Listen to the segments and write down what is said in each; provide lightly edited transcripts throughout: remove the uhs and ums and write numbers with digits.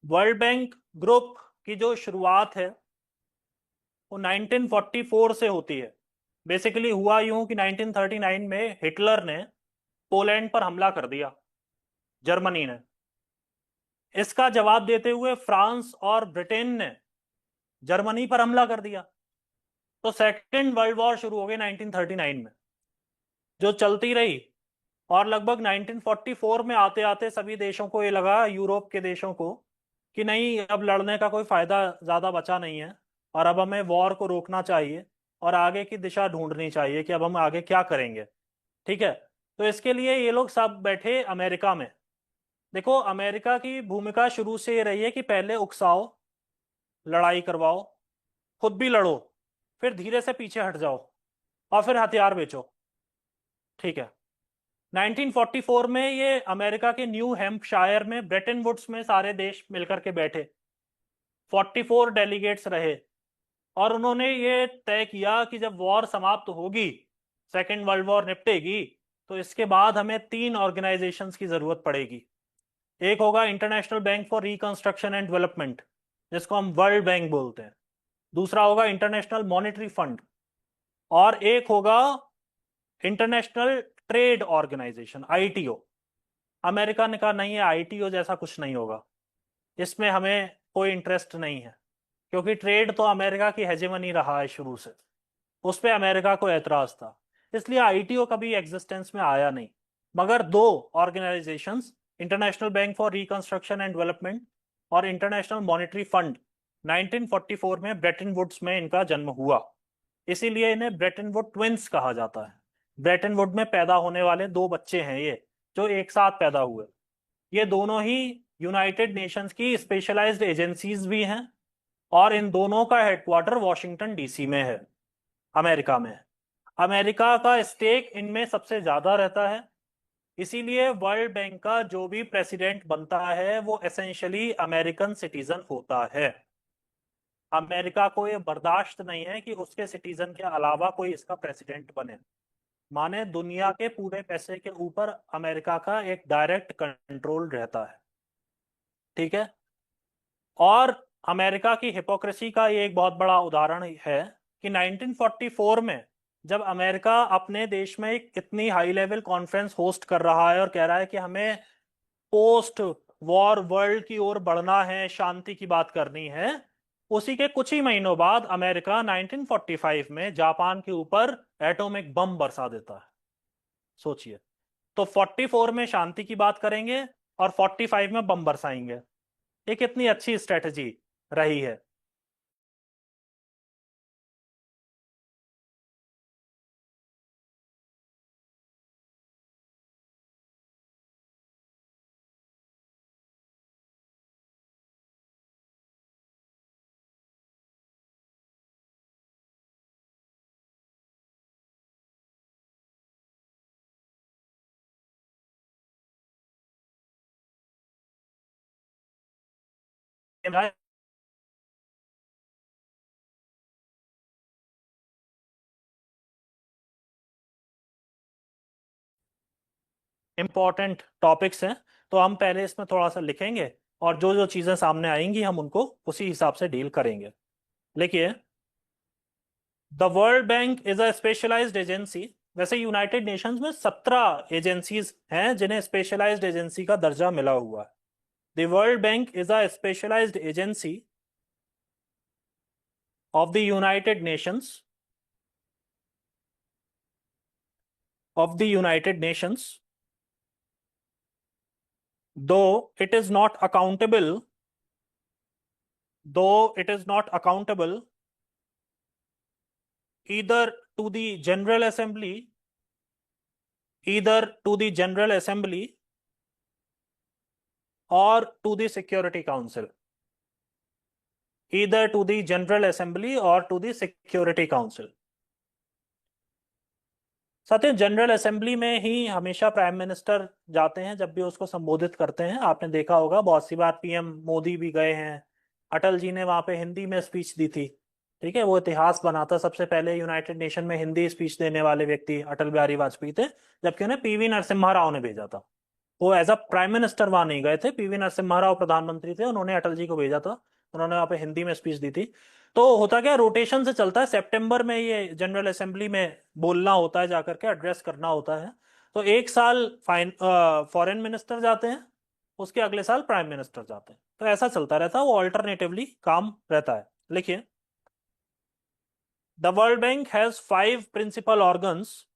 World bank group की जो शुरुआत है वो 1944 से होती है। बेसिकली हुआ यूं कि 1939 में हिटलर ने पोलैंड पर हमला कर दिया, जर्मनी ने। इसका जवाब देते हुए फ्रांस और ब्रिटेन ने जर्मनी पर हमला कर दिया। तो सेकेंड वर्ल्ड वॉर शुरू हो गई 1939 में, जो चलती रही। और लगभग 1944 में आते आते सभी देशों को ये लगा, यूरोप के देशों को, कि नहीं, अब लड़ने का कोई फायदा ज्यादा बचा नहीं है और अब हमें वॉर को रोकना चाहिए और आगे की दिशा ढूंढनी चाहिए कि अब हम आगे क्या करेंगे। ठीक है। तो इसके लिए ये लोग सब बैठे अमेरिका में। देखो, अमेरिका की भूमिका शुरू से ये रही है कि पहले उकसाओ, लड़ाई करवाओ, खुद भी लड़ो, फिर धीरे से पीछे हट जाओ और फिर हथियार बेचो। ठीक है। 1944 में ये अमेरिका के न्यू हैम्पशायर में ब्रेटन वुड्स में सारे देश मिलकर के बैठे। 44 डेलीगेट्स रहे और उन्होंने ये तय किया कि जब वॉर समाप्त होगी, सेकेंड वर्ल्ड वॉर निपटेगी, तो इसके बाद हमें 3 ऑर्गेनाइजेशंस की जरूरत पड़ेगी। एक होगा international bank for reconstruction and development, जिसको हम वर्ल्ड बैंक बोलते हैं। दूसरा होगा इंटरनेशनल मॉनेटरी फंड। और एक होगा International Trade Organisation, ITO. America ने कहा नहीं, है आईटीओ जैसा कुछ नहीं होगा, इसमें हमें कोई इंटरेस्ट नहीं है, क्योंकि ट्रेड तो अमेरिका की हेजेमनी रहा है शुरू से। उस पर अमेरिका को एतराज था, इसलिए आईटीओ कभी एग्जिस्टेंस में आया नहीं। मगर 2 organisations, international bank for reconstruction and development और इंटरनेशनल मॉनेटरी फंड, 1944 में ब्रेटन वुड्स में इनका जन्म हुआ। इसीलिए इन्हें ब्रेटन वुड ट्विंस कहा जाता है। ब्रेटन वुड में पैदा होने वाले 2 बच्चे हैं ये, जो एक साथ पैदा हुए। ये दोनों ही यूनाइटेड नेशंस की स्पेशलाइज्ड एजेंसीज भी हैं और इन दोनों का हेडक्वार्टर वॉशिंगटन डीसी में है, अमेरिका में। अमेरिका का स्टेक इनमें सबसे ज्यादा रहता है। इसीलिए वर्ल्ड बैंक का जो भी प्रेसिडेंट बनता है वो एसेंशियली अमेरिकन सिटीजन होता है। अमेरिका को ये बर्दाश्त नहीं है कि उसके सिटीजन के अलावा कोई इसका प्रेसिडेंट बने। माने दुनिया के पूरे पैसे के ऊपर अमेरिका का एक डायरेक्ट कंट्रोल रहता है। ठीक है। और अमेरिका की हिपोक्रेसी का ये एक बहुत बड़ा उदाहरण है कि 1944 में जब अमेरिका अपने देश में एक इतनी हाई लेवल कॉन्फ्रेंस होस्ट कर रहा है और कह रहा है कि हमें पोस्ट वॉर वर्ल्ड की ओर बढ़ना है, शांति की बात करनी है, उसी के कुछ ही महीनों बाद अमेरिका 1945 में जापान के ऊपर एटॉमिक बम बरसा देता है। सोचिए। तो 44 में शांति की बात करेंगे और 45 में बम बरसाएंगे। ये कितनी अच्छी स्ट्रेटजी रही है। इंपॉर्टेंट टॉपिक्स हैं, तो हम पहले इसमें थोड़ा सा लिखेंगे और जो जो चीजें सामने आएंगी हम उनको उसी हिसाब से डील करेंगे। लिखिए, the World Bank is a specialised agency. वैसे यूनाइटेड नेशंस में 17 एजेंसीज हैं जिन्हें स्पेशलाइज्ड एजेंसी का दर्जा मिला हुआ है। The World Bank is a specialised agency of the United Nations, of the United Nations, though it is not accountable, though it is not accountable either to the General Assembly, either to the General Assembly or to the Security Council, either to the General Assembly or to the Security Council। साथियों, general assembly में ही हमेशा prime minister जाते हैं जब भी उसको संबोधित करते हैं। आपने देखा होगा बहुत सी बार पीएम मोदी भी गए हैं। अटल जी ने वहां पे हिंदी में स्पीच दी थी। ठीक है, वो इतिहास बना था। सबसे पहले यूनाइटेड नेशन में हिंदी स्पीच देने वाले व्यक्ति अटल बिहारी वाजपेयी थे, जबकि उन्हें पीवी नरसिम्हा राव ने भेजा था। वो एज अ प्राइम मिनिस्टर वहां नहीं गए थे, पीवी नरसिम्हा राव प्रधानमंत्री थे, उन्होंने अटल जी को भेजा था, उन्होंने वहां पे हिंदी में स्पीच दी थी। तो होता क्या, रोटेशन से चलता है, सितंबर में ये जनरल असेंबली में बोलना होता है, जाकर के एड्रेस करना होता है। तो एक साल फॉरेन मिनिस्टर जाते हैं, उसके अगले साल प्राइम मिनिस्टर जाते हैं, तो ऐसा चलता रहता है, वो ऑल्टरनेटिवली काम रहता है। लिखिए, the World Bank has 5 principal organs,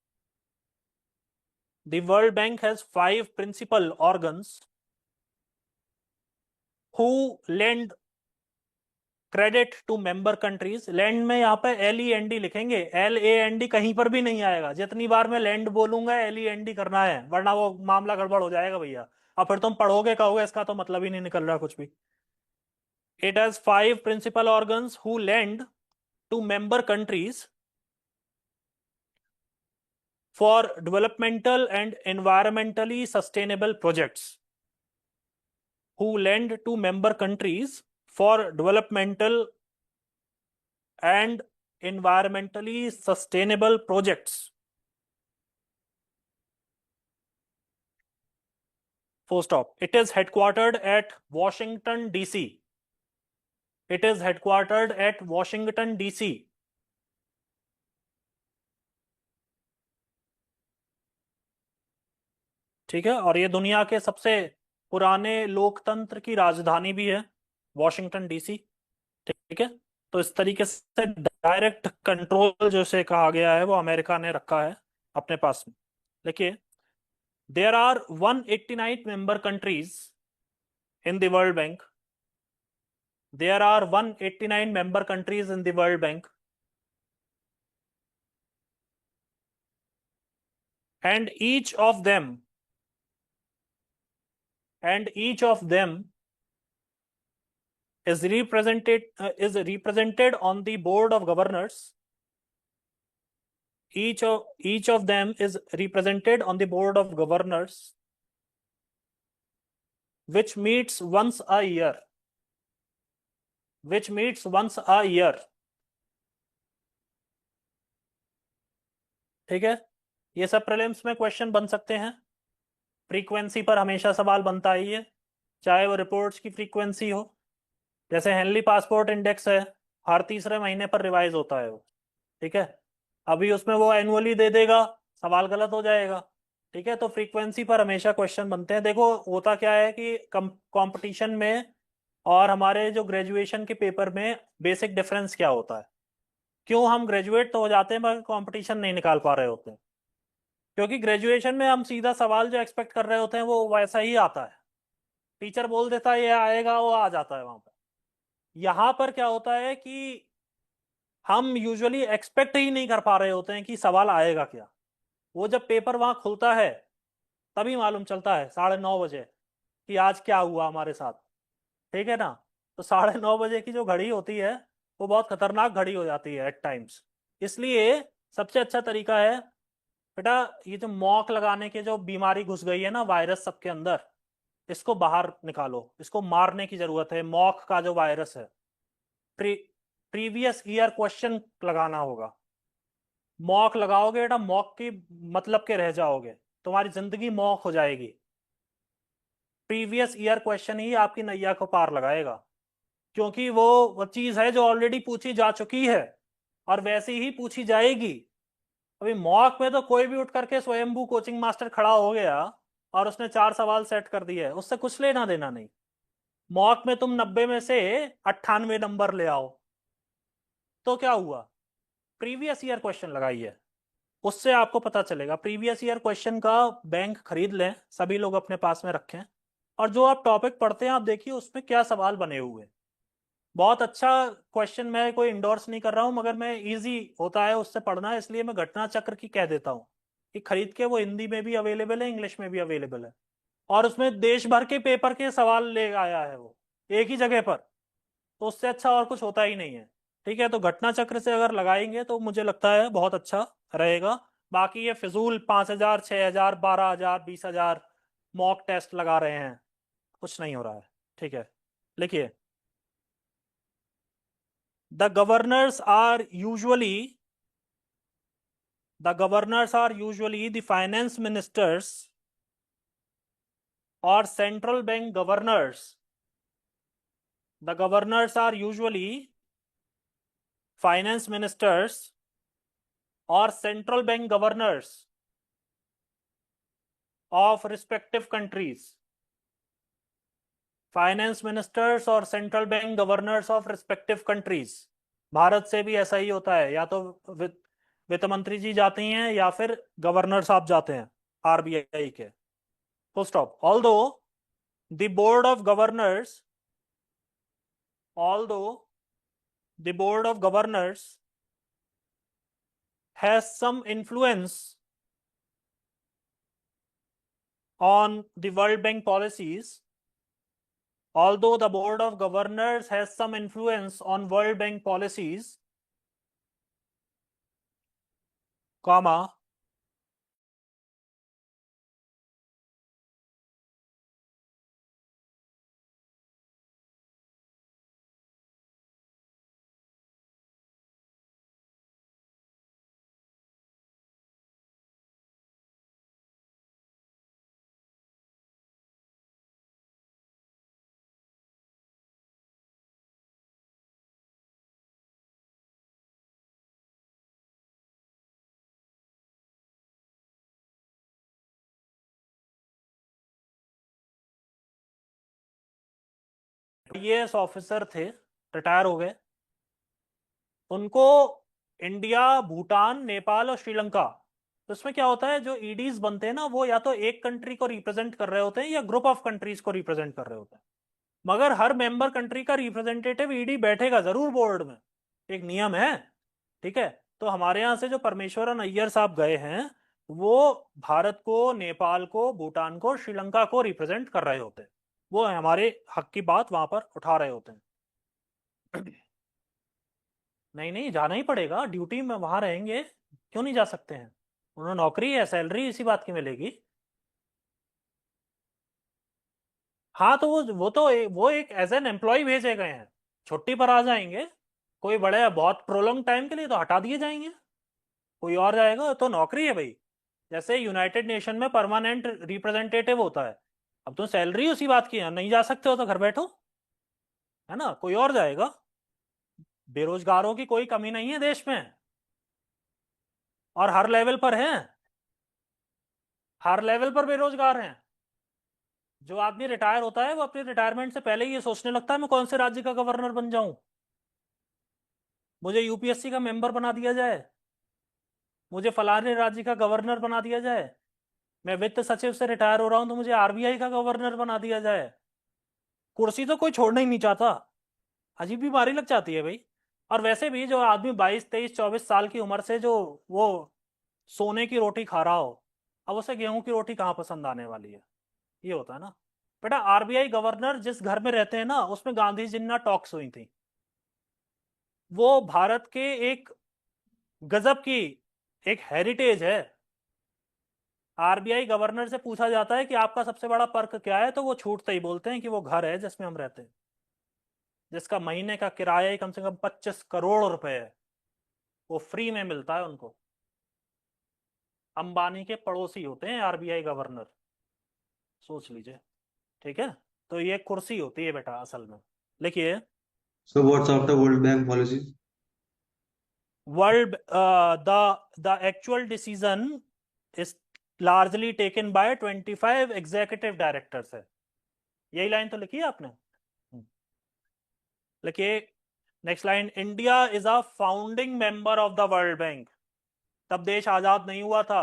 the World Bank has 5 principal organs who lend credit to member countries. Land में यहाँ पे LEND लिखेंगे, LAND कहीं पर भी नहीं आएगा, जितनी बार मैं लैंड बोलूंगा LEND करना है, वरना वो मामला गड़बड़ हो जाएगा भैया। अब फिर तुम पढ़ोगे कहोगे इसका तो मतलब ही नहीं निकल रहा कुछ भी। It has 5 principal organs who lend to member countries for developmental and environmentally sustainable projects, who lend to member countries for developmental and environmentally sustainable projects. Full stop. It is headquartered at Washington, D.C. It is headquartered at Washington, D.C. ठीक है, और ये दुनिया के सबसे पुराने लोकतंत्र की राजधानी भी है, वॉशिंगटन डीसी। ठीक है, तो इस तरीके से डायरेक्ट कंट्रोल जैसे कहा गया है वो अमेरिका ने रखा है अपने पास में। देखिए, there are 189 member countries in the World Bank. There are 189 member countries in the World Bank. And each of them, and each of them is represented on the board of governors. Each of them is represented on the board of governors, which meets once a year. Which meets once a year. ठीक है, ये सब prelims में question बन सकते हैं। Frequency पर हमेशा सवाल बनता ही है, चाहे वो रिपोर्ट्स की फ्रीक्वेंसी हो, जैसे हेनली पासपोर्ट इंडेक्स है, हर तीसरे महीने पर रिवाइज होता है वो। ठीक है, अभी उसमें वो एनुअली दे देगा, सवाल गलत हो जाएगा। ठीक है, तो फ्रीक्वेंसी पर हमेशा क्वेश्चन बनते हैं। देखो होता क्या है कि कंपटीशन में और हमारे जो ग्रेजुएशन के पेपर में बेसिक डिफरेंस क्या होता है, क्यों हम ग्रेजुएट तो हो जाते हैं मगर कंपटीशन नहीं निकाल पा रहे होते हैं, क्योंकि ग्रेजुएशन में हम सीधा सवाल जो एक्सपेक्ट कर रहे होते हैं वो वैसा ही आता है, टीचर बोल देता है ये आएगा, वो आ जाता है वहां पर। यहाँ पर क्या होता है कि हम यूजुअली एक्सपेक्ट ही नहीं कर पा रहे होते हैं कि सवाल आएगा क्या। वो जब पेपर वहां खुलता है तभी मालूम चलता है 9:30 बजे कि आज क्या हुआ हमारे साथ। ठीक है ना, तो 9:30 बजे की जो घड़ी होती है वो बहुत खतरनाक घड़ी हो जाती है एट टाइम्स। इसलिए सबसे अच्छा तरीका है बेटा, ये जो मॉक लगाने के जो बीमारी घुस गई है ना, वायरस सबके अंदर, इसको बाहर निकालो, इसको मारने की जरूरत है। मॉक का जो वायरस है, प्रीवियस ईयर क्वेश्चन लगाना होगा। मॉक लगाओगे बेटा, मॉक की मतलब के रह जाओगे, तुम्हारी जिंदगी मॉक हो जाएगी। प्रीवियस ईयर क्वेश्चन ही आपकी नैया को पार लगाएगा, क्योंकि वो चीज है जो ऑलरेडी पूछी जा चुकी है और वैसी ही पूछी जाएगी। अभी मॉक में तो कोई भी उठ करके स्वयंभू कोचिंग मास्टर खड़ा हो गया और उसने 4 सवाल सेट कर दिए, उससे कुछ लेना देना नहीं। मॉक में तुम 90 में से 98 नंबर ले आओ तो क्या हुआ, प्रीवियस ईयर क्वेश्चन लगाइए, उससे आपको पता चलेगा। प्रीवियस ईयर क्वेश्चन का बैंक खरीद लें, सभी लोग अपने पास में रखें, और जो आप टॉपिक पढ़ते हैं आप देखिए उसमें क्या सवाल बने हुए। बहुत अच्छा क्वेश्चन, मैं कोई इंडोर्स नहीं कर रहा हूं, मगर मैं इजी होता है उससे पढ़ना, इसलिए मैं घटना चक्र की कह देता हूं कि खरीद के, वो हिंदी में भी अवेलेबल है, इंग्लिश में भी अवेलेबल है, और उसमें देश भर के पेपर के सवाल ले आया है वो एक ही जगह पर। तो उससे अच्छा और कुछ होता ही नहीं है। ठीक है, तो घटना चक्र से अगर लगाएंगे तो मुझे लगता है बहुत अच्छा रहेगा। बाकी ये फिजूल 5,000, 6,000, 12,000, 20,000 मॉक टेस्ट लगा रहे हैं, कुछ नहीं हो रहा है। ठीक है, लिखिए, the governors are usually the governors are usually the finance ministers और central bank governors, the governors are usually finance ministers और central bank governors of respective countries. Finance ministers और central bank governors of respective countries. Bharat से भी ऐसा ही होता है, या तो वित्त मंत्री जी जाती हैं या फिर गवर्नर साहब जाते हैं आरबीआई के। Full stop. Although the board of governors, although the board of governors has some influence on the World Bank policies, although the board of governors has some influence on World Bank policies, comma, IAS officer थे, retire हो गए। उनको India, Bhutan, Nepal और श्रीलंका, तो इसमें क्या होता है, जो ईडीज बनते हैं ना, वो या तो एक कंट्री को रिप्रेजेंट कर रहे होते हैं या ग्रुप ऑफ कंट्रीज को रिप्रेजेंट कर रहे होते हैं। मगर हर मेंबर कंट्री का रिप्रेजेंटेटिव ईडी बैठेगा जरूर बोर्ड में, एक नियम है। ठीक है। तो हमारे यहाँ से जो परमेश्वरन अय्यर साहब गए हैं, वो भारत को, नेपाल को, भूटान को, श्रीलंका को रिप्रेजेंट कर रहे होते हैं। वो हमारे हक की बात वहां पर उठा रहे होते हैं। नहीं नहीं, जाना ही पड़ेगा, ड्यूटी में वहां रहेंगे, क्यों नहीं जा सकते हैं? उन्होंने नौकरी है, सैलरी इसी बात की मिलेगी। हाँ, तो वो एक एज एन एम्प्लॉय भेजे गए हैं, छुट्टी पर आ जाएंगे। कोई बड़े बहुत प्रोलॉन्ग टाइम के लिए तो हटा दिए जाएंगे, कोई और जाएगा। तो नौकरी है भाई, जैसे यूनाइटेड नेशन में परमानेंट रिप्रेजेंटेटिव होता है। अब तुम सैलरी उसी बात की है, नहीं जा सकते हो तो घर बैठो, है ना, कोई और जाएगा। बेरोजगारों की कोई कमी नहीं है देश में, और हर लेवल पर है, हर लेवल पर बेरोजगार हैं। जो आदमी रिटायर होता है वो अपने रिटायरमेंट से पहले ही ये सोचने लगता है मैं कौन से राज्य का गवर्नर बन जाऊं, मुझे यूपीएससी का मेंबर बना दिया जाए, मुझे फलाने राज्य का गवर्नर बना दिया जाए। मैं वित्त सचिव से रिटायर हो रहा हूं तो मुझे आरबीआई का गवर्नर बना दिया जाए। कुर्सी तो कोई छोड़ना ही नहीं चाहता, अजीब बीमारी लग जाती है भाई। और वैसे भी जो आदमी 22, 23, 24 साल की उम्र से जो वो सोने की रोटी खा रहा हो, अब उसे गेहूं की रोटी कहाँ पसंद आने वाली है? ये होता है ना। बेटा, आरबीआई गवर्नर जिस घर में रहते हैं ना, उसमें गांधी जी ने टॉक्स हुई थी। वो भारत के एक गजब की एक हेरिटेज है। आरबीआई गवर्नर से पूछा जाता है कि आपका सबसे बड़ा पर्क क्या है, तो वो छूटते ही बोलते हैं कि वो घर है जिसमें हम रहते हैं, जिसका महीने का किराया ही कम से कम 25 करोड़ रुपए है, वो फ्री में मिलता है उनको। अंबानी के पड़ोसी होते हैं आरबीआई गवर्नर, सोच लीजिए। ठीक है। तो ये कुर्सी होती है बेटा असल में। लिखिए, So what's after World Bank policies? World the actual decision is largely taken by 25 executive directors है। यही लाइन तो लिखी है आपने। लिखिए next line, India is a founding member of the World bank. तब देश आजाद नहीं हुआ था,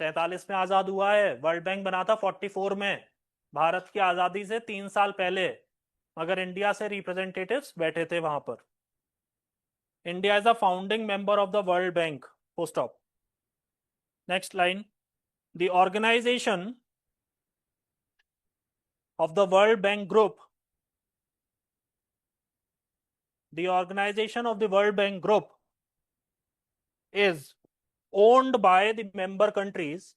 47 में आजाद हुआ है। वर्ल्ड बैंक बना था 44 में, भारत की आजादी से 3 साल पहले। मगर इंडिया से रिप्रेजेंटेटिव्स बैठे थे वहां पर। India is a founding member of the World Bank, full stop. Next line, the organisation of the World Bank Group, the organization of the World Bank Group is owned by the member countries.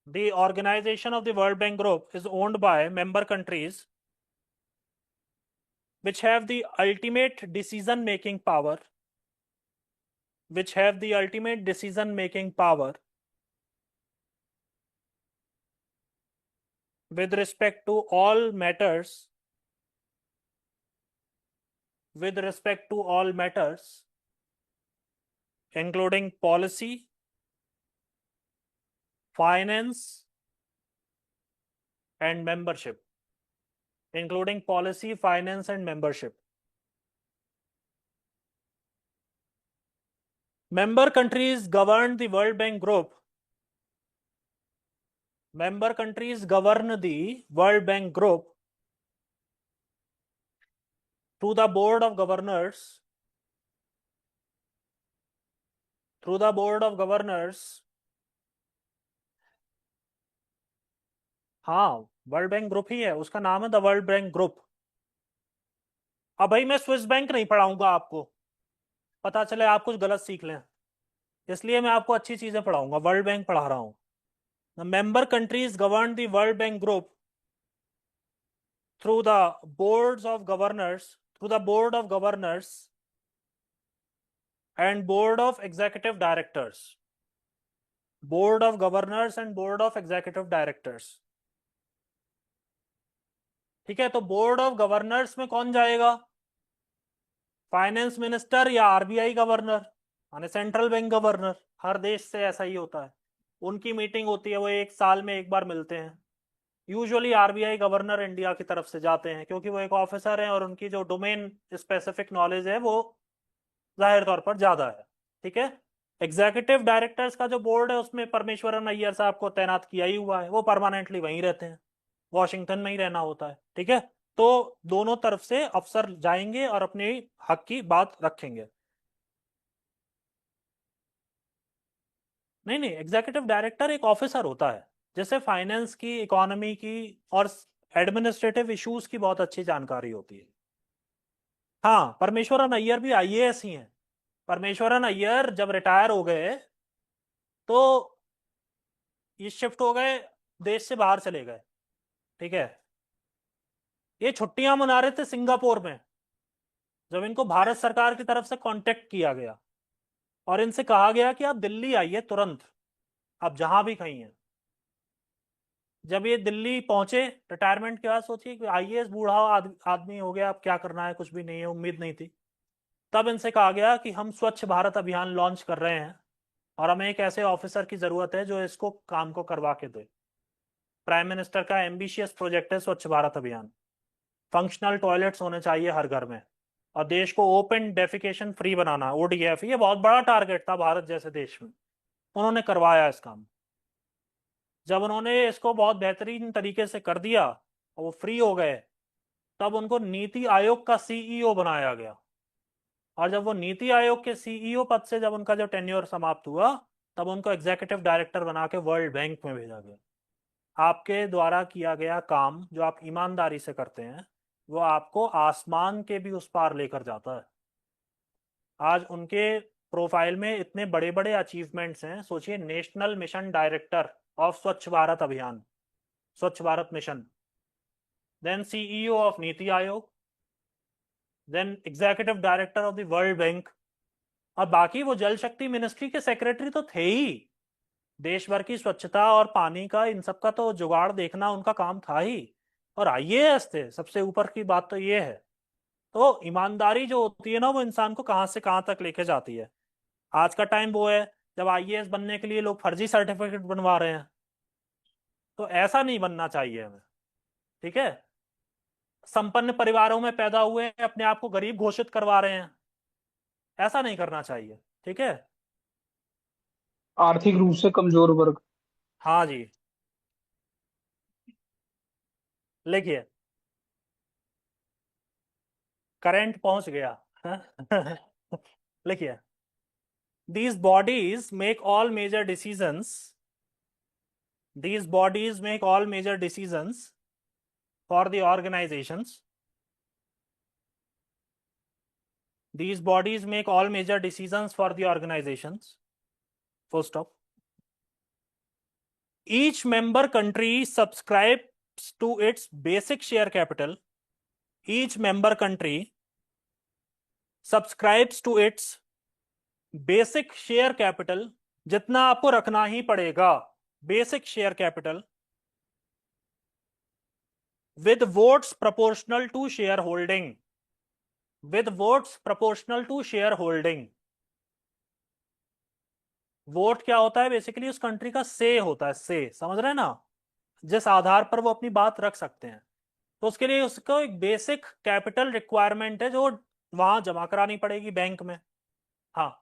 The organization of the World Bank Group is owned by member countries which have the ultimate decision making power, which have the ultimate decision making power with respect to all matters, with respect to all matters, including policy, finance, and membership, including policy, finance, and membership. Member countries govern the World Bank Group. Member countries govern the World Bank Group through the Board of Governors, through the Board of Governors. हाँ, world bank group ही है, उसका नाम है the World bank group. अब भाई मैं Swiss bank नहीं पढ़ाऊंगा आपको, पता चले आप कुछ गलत सीख लें, इसलिए मैं आपको अच्छी चीजें पढ़ाऊंगा, वर्ल्ड बैंक पढ़ा रहा हूं। The member countries govern the World bank group through the boards of governors, through the board of governors and board of executive directors, board of governors and board of executive directors। ठीक है, तो board of governors में कौन जाएगा? Finance minister या RBI governor, माने central bank governor. हर देश से ऐसा ही होता है, उनकी मीटिंग होती है, वो एक साल में एक बार मिलते हैं। यूजुअली आरबीआई गवर्नर इंडिया की तरफ से जाते हैं, क्योंकि वो एक ऑफिसर हैं और उनकी जो डोमेन स्पेसिफिक नॉलेज है वो जाहिर तौर पर ज्यादा है। ठीक है, एग्जीक्यूटिव डायरेक्टर्स का जो बोर्ड है उसमें परमेश्वरन अय्यर साहब को तैनात किया ही हुआ है, वो परमानेंटली वहीं रहते हैं, वॉशिंगटन में ही रहना होता है। ठीक है, तो दोनों तरफ से अफसर जाएंगे और अपने हक की बात रखेंगे। नहीं नहीं, एग्जीक्यूटिव डायरेक्टर एक ऑफिसर होता है, जैसे फाइनेंस की, इकोनॉमी की और एडमिनिस्ट्रेटिव इश्यूज की बहुत अच्छी जानकारी होती है। हाँ, परमेश्वरन अय्यर भी आईएएस ही हैं। परमेश्वरन अय्यर जब रिटायर हो गए तो ये शिफ्ट हो गए, देश से बाहर चले गए। ठीक है, ये छुट्टियां मना रहे थे सिंगापुर में, जब इनको भारत सरकार की तरफ से कांटेक्ट किया गया और इनसे कहा गया कि आप दिल्ली आइए तुरंत, आप जहां भी कहीं हैं। जब ये दिल्ली पहुंचे रिटायरमेंट के बाद, सोचिए कि आईएएस बूढ़ा आदमी हो गया, अब क्या करना है, कुछ भी नहीं है, उम्मीद नहीं थी। तब इनसे कहा गया कि हम स्वच्छ भारत अभियान लॉन्च कर रहे हैं और हमें एक ऐसे ऑफिसर की जरूरत है जो इसको काम को करवा के दे। प्राइम मिनिस्टर का एम्बिशियस प्रोजेक्ट है स्वच्छ भारत अभियान। फंक्शनल टॉयलेट्स होने चाहिए हर घर में और देश को ओपन डेफिकेशन फ्री बनाना, ओडीएफ, ये बहुत बड़ा टारगेट था भारत जैसे देश में। उन्होंने करवाया इस काम। जब उन्होंने इसको बहुत बेहतरीन तरीके से कर दिया और वो फ्री हो गए, तब उनको नीति आयोग का सीईओ बनाया गया। और जब वो नीति आयोग के सीईओ पद से जब उनका जो टेन्योर समाप्त हुआ, तब उनको एग्जीक्यूटिव डायरेक्टर बना के वर्ल्ड बैंक में भेजा गया। आपके द्वारा किया गया काम जो आप ईमानदारी से करते हैं, वो आपको आसमान के भी उस पार लेकर जाता है। आज उनके प्रोफाइल में इतने बड़े बड़े अचीवमेंट्स हैं। सोचिए, नेशनल मिशन डायरेक्टर ऑफ स्वच्छ Bharat Abhiyan, Swachh Bharat mission, then CEO of NITI Aayog, then executive director of the World Bank, और बाकी वो जल शक्ति मिनिस्ट्री के सेक्रेटरी तो थे ही। देश भर की स्वच्छता और पानी का, इन सब का तो जुगाड़ देखना उनका काम था ही, और आईएएस थे। सबसे ऊपर की बात तो ये है। तो ईमानदारी जो होती है ना, वो इंसान को कहां से कहां तक लेके जाती है। आज का टाइम वो है जब आईएएस बनने के लिए लोग फर्जी सर्टिफिकेट बनवा रहे हैं, तो ऐसा नहीं बनना चाहिए हमें। ठीक है, संपन्न परिवारों में पैदा हुए हैं, अपने आप को गरीब घोषित करवा रहे हैं, ऐसा नहीं करना चाहिए। ठीक है, आर्थिक रूप से कमजोर वर्ग। हाँ जी, लिखिए, करंट पहुंच गया। लिखिए, these bodies make all major decisions, these bodies make all major decisions for the organizations, these bodies make all major decisions for the organizations, full stop. Each member country subscribes to its basic share capital, each member country subscribes to its basic share capital, जितना आपको रखना ही पड़ेगा, basic share capital, with votes proportional to shareholding, with votes proportional to shareholding। Vote क्या होता है? Basically उस country का से होता है, से, समझ रहे हैं ना, जिस आधार पर वो अपनी बात रख सकते हैं। तो उसके लिए उसको एक बेसिक कैपिटल रिक्वायरमेंट है जो वहां जमा करानी पड़ेगी बैंक में। हाँ,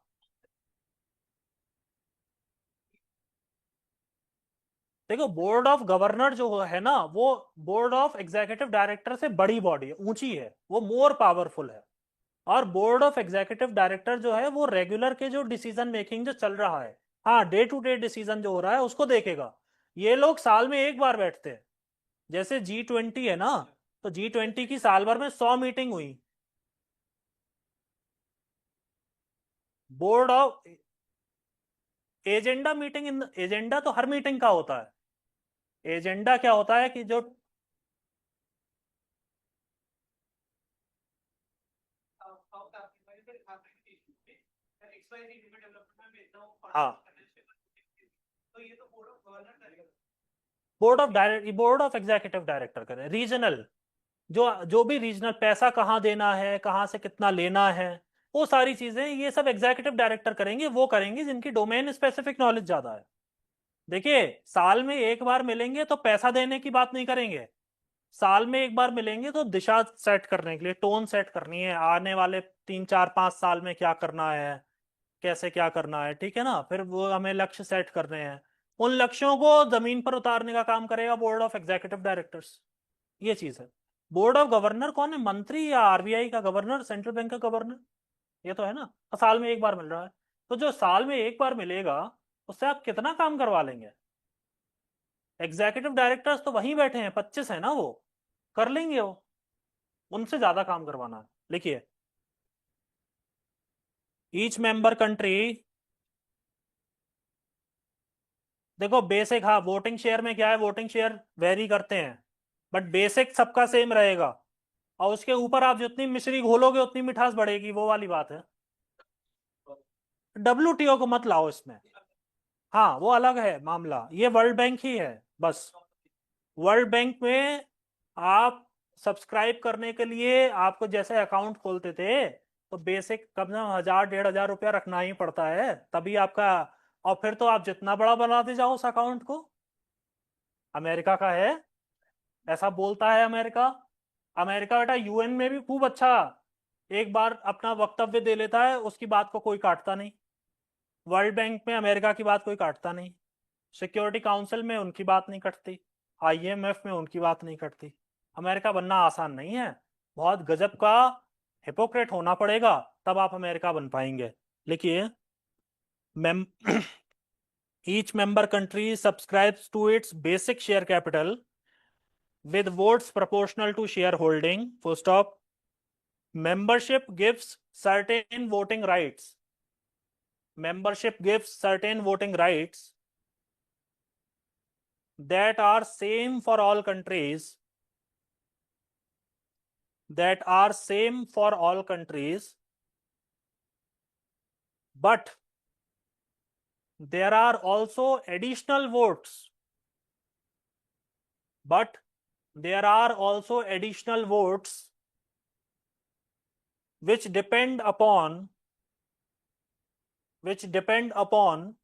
देखो बोर्ड ऑफ गवर्नर जो है ना, वो बोर्ड ऑफ एग्जीक्यूटिव डायरेक्टर से बड़ी बॉडी है, ऊंची है, वो मोर पावरफुल है। और बोर्ड ऑफ एग्जीक्यूटिव डायरेक्टर जो है वो रेगुलर के जो डिसीजन मेकिंग जो चल रहा है, हाँ, डे टू डे डिसीजन जो हो रहा है उसको देखेगा। ये लोग साल में एक बार बैठते हैं। जैसे G20 है ना, तो G20 की साल भर में 100 मीटिंग हुई। Board of agenda meeting, in agenda तो हर मीटिंग का होता है। एजेंडा क्या होता है कि जो, हाँ, बोर्ड ऑफ एग्जीक्यूटिव डायरेक्टर करें, रीजनल, जो जो भी रीजनल पैसा कहाँ देना है, कहाँ से कितना लेना है, वो सारी चीजें ये सब एग्जीक्यूटिव डायरेक्टर करेंगे। वो करेंगे जिनकी डोमेन स्पेसिफिक नॉलेज ज्यादा है। देखिए, साल में एक बार मिलेंगे तो पैसा देने की बात नहीं करेंगे। साल में एक बार मिलेंगे तो दिशा सेट करने के लिए, टोन सेट करनी है, आने वाले 3 4 5 साल में क्या करना है, कैसे क्या करना है, ठीक है ना। फिर वो हमें लक्ष्य सेट करने हैं, उन लक्ष्यों को जमीन पर उतारने का काम करेगा बोर्ड ऑफ एग्जीक्यूटिव डायरेक्टर्स। ये चीज है। बोर्ड ऑफ गवर्नर कौन है? मंत्री या आरबीआई का गवर्नर, सेंट्रल बैंक का गवर्नर, ये तो है ना। और साल में एक बार मिल रहा है, तो जो साल में एक बार मिलेगा उससे आप कितना काम करवा लेंगे? एग्जीक्यूटिव डायरेक्टर्स तो वहीं बैठे हैं, 25 है ना, वो कर लेंगे वो, उनसे ज्यादा काम करवाना है। लिखिए, ईच मेंबर कंट्री, देखो बेसिक, हाँ, वोटिंग शेयर में क्या है, वोटिंग शेयर वेरी करते हैं, बट बेसिक सबका सेम रहेगा। और उसके ऊपर आप जितनी मिश्री घोलोगे उतनी मिठास बढ़ेगी, वो वाली बात है। WTO को मत लाओ इसमें, हाँ, वो अलग है मामला, ये वर्ल्ड बैंक ही है बस। वर्ल्ड बैंक में आप सब्सक्राइब करने के लिए आपको जैसे अकाउंट खोलते थे, तो बेसिक कम से कम 1000 1500 रुपया रखना ही पड़ता है तभी आपका। और फिर तो आप जितना बड़ा बनाते जाओ उस अकाउंट को। अमेरिका का है, ऐसा बोलता है अमेरिका। अमेरिका बेटा यूएन में भी खूब अच्छा एक बार अपना वक्तव्य दे लेता है, उसकी बात को कोई काटता नहीं। वर्ल्ड बैंक में अमेरिका की बात कोई काटता नहीं, सिक्योरिटी काउंसिल में उनकी बात नहीं कटती, IMF में उनकी बात नहीं कटती। अमेरिका बनना आसान नहीं है, बहुत गजब का हिपोक्रेट होना पड़ेगा, तब आप अमेरिका बन पाएंगे। लिखिए, ma'am each member country subscribes to its basic share capital with votes proportional to shareholding, full stop। Membership gives certain voting rights, membership gives certain voting rights that are same for all countries, that are same for all countries, but there are also additional votes, but there are also additional votes which depend upon, which depend upon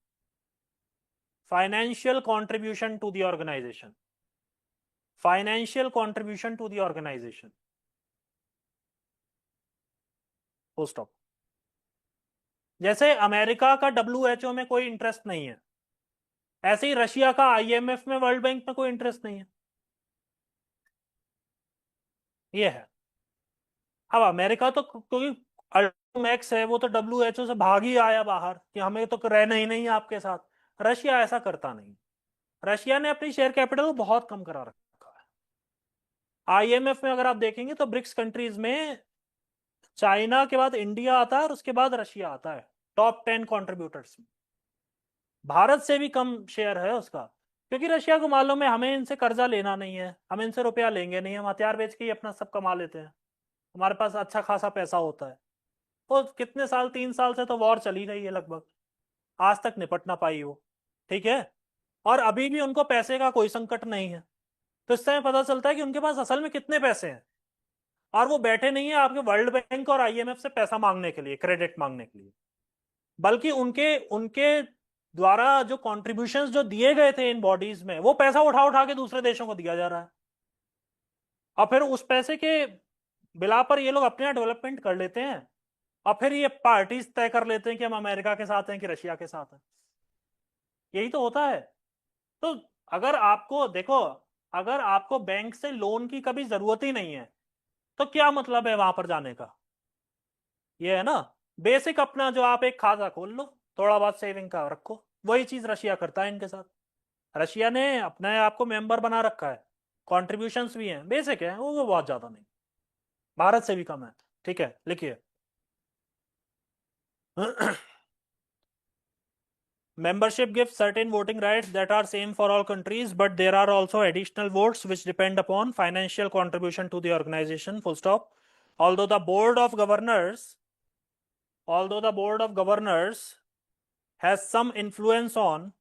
financial contribution to the organization, financial contribution to the organization, full stop। जैसे America का WHO में कोई interest नहीं है, ऐसे ही Russia का IMF में, world bank में कोई इंटरेस्ट नहीं है। ये है। अब अमेरिका तो क्योंकि अल्ट्रामैक्स है, वो तो WHO से भाग ही आया बाहर कि हमें तो रहना ही नहीं है आपके साथ। रशिया ऐसा करता नहीं, रशिया ने अपनी शेयर कैपिटल को बहुत कम करा रखा है। IMF में अगर आप देखेंगे तो ब्रिक्स कंट्रीज में चाइना के बाद इंडिया आता है और उसके बाद रशिया आता है टॉप 10 कंट्रीब्यूटर्स में। भारत से भी कम शेयर है उसका, क्योंकि रशिया को मालूम है हमें इनसे कर्जा लेना नहीं है, हम इनसे रुपया लेंगे नहीं, हम हथियार बेच के ही अपना सब कमा लेते हैं। हमारे पास अच्छा खासा पैसा होता है। तो कितने साल, 3 साल से तो वॉर चली रही है लगभग, आज तक निपट ना पाई वो। ठीक है। और अभी भी उनको पैसे का कोई संकट नहीं है। तो इससे हमें पता चलता है कि उनके पास असल में कितने पैसे हैं। और वो बैठे नहीं है आपके वर्ल्ड बैंक और आईएमएफ से पैसा मांगने के लिए, क्रेडिट मांगने के लिए, बल्कि उनके उनके द्वारा जो कॉन्ट्रीब्यूशंस जो दिए गए थे इन बॉडीज में, वो पैसा उठा उठा के दूसरे देशों को दिया जा रहा है। और फिर उस पैसे के बिला पर ये लोग अपने यहाँ डेवलपमेंट कर लेते हैं। और फिर ये पार्टीज तय कर लेते हैं कि हम अमेरिका के साथ हैं कि रशिया के साथ हैं। यही तो होता है। तो अगर आपको देखो, अगर आपको बैंक से लोन की कभी जरूरत ही नहीं है, तो क्या मतलब है वहां पर जाने का। ये है ना। बेसिक अपना जो आप एक खाता खोल लो, थोड़ा बहुत सेविंग का रखो, वही चीज रशिया करता है इनके साथ। रशिया ने अपने आप को मेंबर बना रखा है, कॉन्ट्रीब्यूशंस भी हैं, बेसिक है वो बहुत ज्यादा नहीं, भारत से भी कम है। ठीक है, लिखिए। Membership gives certain voting rights that are same for all countries, but there are also additional votes which depend upon financial contribution to the organization. Full stop. Although the board of governors, although the board of governors has some influence on,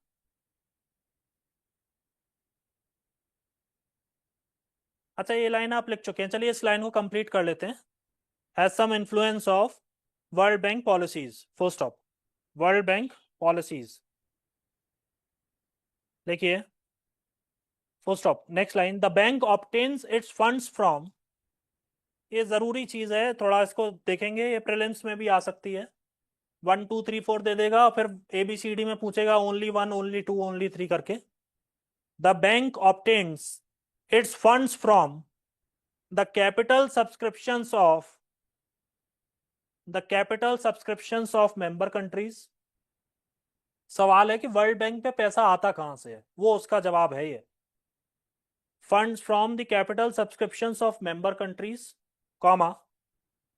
अच्छा ये line आप लिख चुके हैं, चलिए इस line को complete कर लेते हैं। Has some influence of World Bank policies. Full stop. World Bank policies. देखिए, full stop. Next line. The bank obtains its funds from, ये जरूरी चीज है, थोड़ा इसको देखेंगे, ये प्रीलिम्स में भी आ सकती है। 1 2 3 4 दे देगा, फिर ABCD में पूछेगा ओनली 1 ओनली 2 ओनली 3 करके। The bank obtains it's funds from the capital subscriptions of, the capital subscriptions of member countries. सवाल है कि वर्ल्ड बैंक पे पैसा आता कहां से है, वो उसका जवाब है ये। Funds from the capital subscriptions of member countries, comma,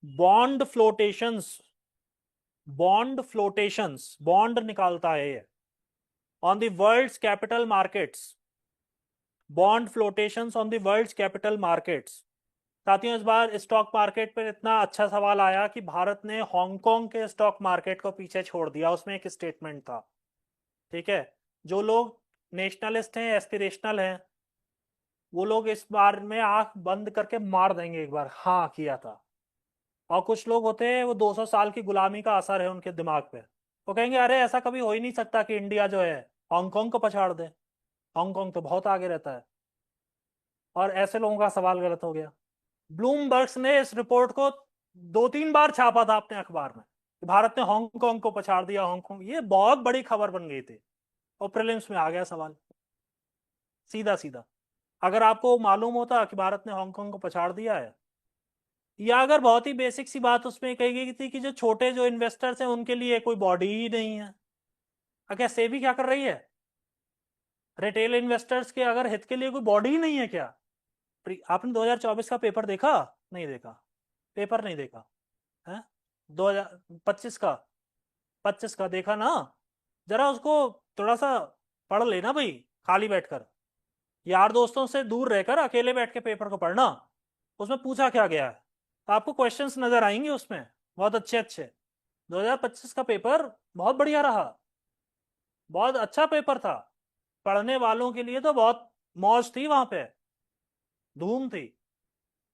bond flotations, bond flotations, bond निकालता है ये, on the world's capital markets, bond flotations on the world's capital markets. साथियों, इस बार स्टॉक मार्केट पर इतना अच्छा सवाल आया कि भारत ने हांगकांग के स्टॉक मार्केट को पीछे छोड़ दिया, उसमें एक स्टेटमेंट था। ठीक है। जो लोग नेशनलिस्ट हैं, एस्पिरेशनल हैं, वो लोग इस बार में आंख बंद करके मार देंगे एक बार हाँ किया था। और कुछ लोग होते हैं, वो 200 साल की गुलामी का असर है उनके दिमाग पे, वो कहेंगे अरे ऐसा कभी हो ही नहीं सकता कि इंडिया जो है हांगकांग को पछाड़ दे, हांगकांग तो बहुत आगे रहता है। और ऐसे लोगों का सवाल गलत हो गया। ब्लूमबर्ग्स ने इस रिपोर्ट को 2 3 बार छापा था अपने अखबार में कि भारत ने हांगकांग को पछाड़ दिया, हांगकांग, ये बहुत बड़ी खबर बन गई थी। और प्रीलिम्स में आ गया सवाल सीधा सीधा। अगर आपको मालूम होता कि भारत ने हांगकांग को पछाड़ दिया है, या अगर बहुत ही बेसिक सी बात उसमें कही गई थी कि जो छोटे जो इन्वेस्टर्स हैं उनके लिए कोई बॉडी ही नहीं है, क्या सेबी क्या कर रही है, रिटेल इन्वेस्टर्स के अगर हित के लिए कोई बॉडी ही नहीं है क्या। आपने 2024 का पेपर देखा, नहीं देखा, पेपर नहीं देखा है, 2025 का, 25 का देखा ना, जरा उसको थोड़ा सा पढ़ लेना भाई, खाली बैठकर, यार दोस्तों से दूर रहकर अकेले बैठ के पेपर को पढ़ना। उसमें पूछा क्या गया है, तो आपको क्वेश्चंस नजर आएंगे उसमें, बहुत अच्छे अच्छे। 2025 का पेपर बहुत बढ़िया रहा, बहुत अच्छा पेपर था, पढ़ने वालों के लिए तो बहुत मौज थी वहां पे, धूम थी।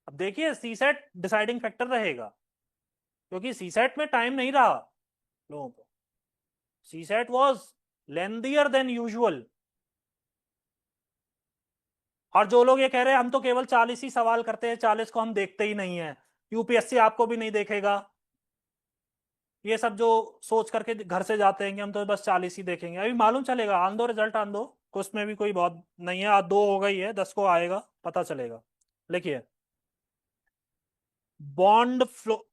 अब देखिए सीसेट डिसाइडिंग फैक्टर रहेगा, क्योंकि सीसेट में टाइम नहीं रहा लोगों को, सीसेट वॉज लेंदियर देन यूजुअल। और जो लोग ये कह रहे हैं हम तो केवल 40 ही सवाल करते हैं, 40 को हम देखते ही नहीं है, यूपीएससी आपको भी नहीं देखेगा, ये सब जो सोच करके घर से जाते हैं कि हम तो बस 40 ही देखेंगे, अभी मालूम चलेगा, आन दो रिजल्ट, आन दो, उसमें भी कोई बहुत नहीं है, आज 2 हो गई है, 10 को आएगा, पता चलेगा। लिखिए, bond flow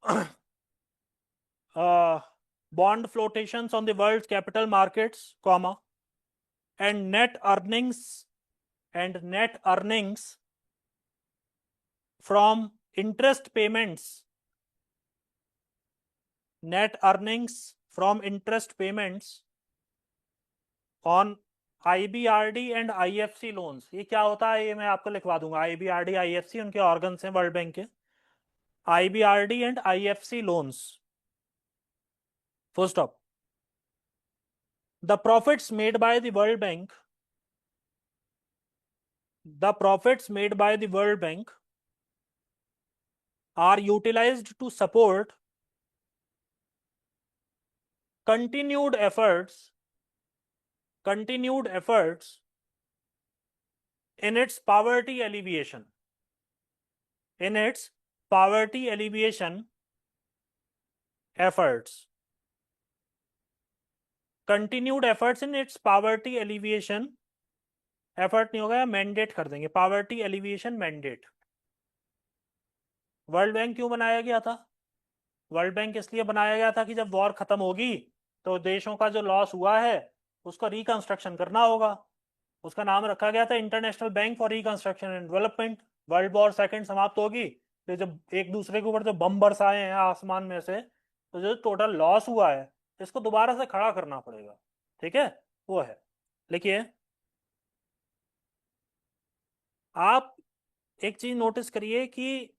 bond flotations on the world's capital markets, comma, and net earnings from interest payments, net earnings from interest payments on IBRD and IFC loans. ये क्या होता है, ये मैं आपको लिखवा दूंगा, IBRD IFC उनके ऑर्गन्स हैं वर्ल्ड बैंक के। IBRD and IFC loans. Full stop. The profits made by the World Bank are utilized to support continued efforts in its poverty alleviation efforts. Continued efforts in its poverty alleviation effort नहीं होगा, mandate कर देंगे, poverty alleviation mandate. World bank क्यों बनाया गया था? World bank इसलिए बनाया गया था कि जब वॉर खत्म होगी तो देशों का जो लॉस हुआ है उसका रिकंस्ट्रक्शन करना होगा। उसका नाम रखा गया था international bank for reconstruction and development. World war second समाप्त होगी तो जब एक दूसरे के ऊपर जो बम बरसाए हैं आसमान में से, तो जो टोटल लॉस हुआ है इसको दोबारा से खड़ा करना पड़ेगा। ठीक है, वो है। लिखिए, आप एक चीज नोटिस करिए कि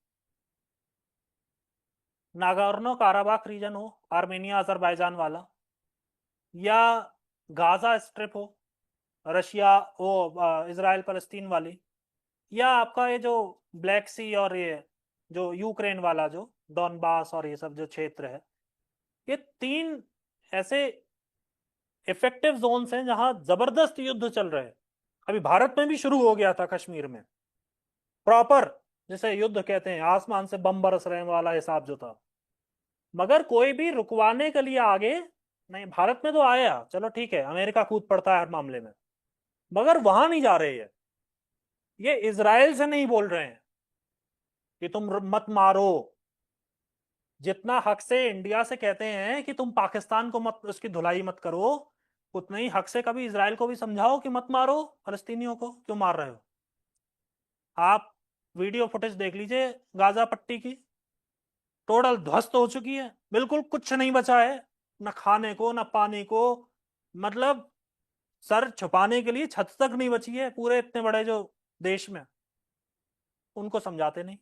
नागोर्नो काराबाख रीजन हो, आर्मेनिया अजरबैजान वाला, या गाजा स्ट्रिप हो, रशिया वो इजराइल फलस्तीन वाली, या आपका ये जो ब्लैक सी और ये जो यूक्रेन वाला जो डॉनबास और ये सब जो क्षेत्र है, ये तीन ऐसे इफेक्टिव जोन्स हैं जहां जबरदस्त युद्ध चल रहे हैं। अभी भारत में भी शुरू हो गया था कश्मीर में, प्रॉपर जिसे युद्ध कहते हैं, आसमान से बम बरस रहे वाला हिसाब जो था। मगर कोई भी रुकवाने के लिए आगे नहीं। भारत में तो आया, चलो ठीक है, अमेरिका कूद पड़ता है हर मामले में, मगर वहां नहीं जा रहे हैं। ये इजराइल से नहीं बोल रहे हैं कि तुम मत मारो, जितना हक से इंडिया से कहते हैं कि तुम पाकिस्तान को मत, उसकी धुलाई मत करो, उतना ही हक से कभी इजराइल को भी समझाओ कि मत मारो फलस्तीनियों को, क्यों मार रहे हो। आप वीडियो फुटेज देख लीजिए गाजा पट्टी की, टोटल ध्वस्त हो चुकी है, बिल्कुल कुछ नहीं बचा है, न खाने को न पानी को, मतलब सर छुपाने के लिए छत तक नहीं बची है पूरे इतने बड़े जो देश में। उनको समझाते नहीं।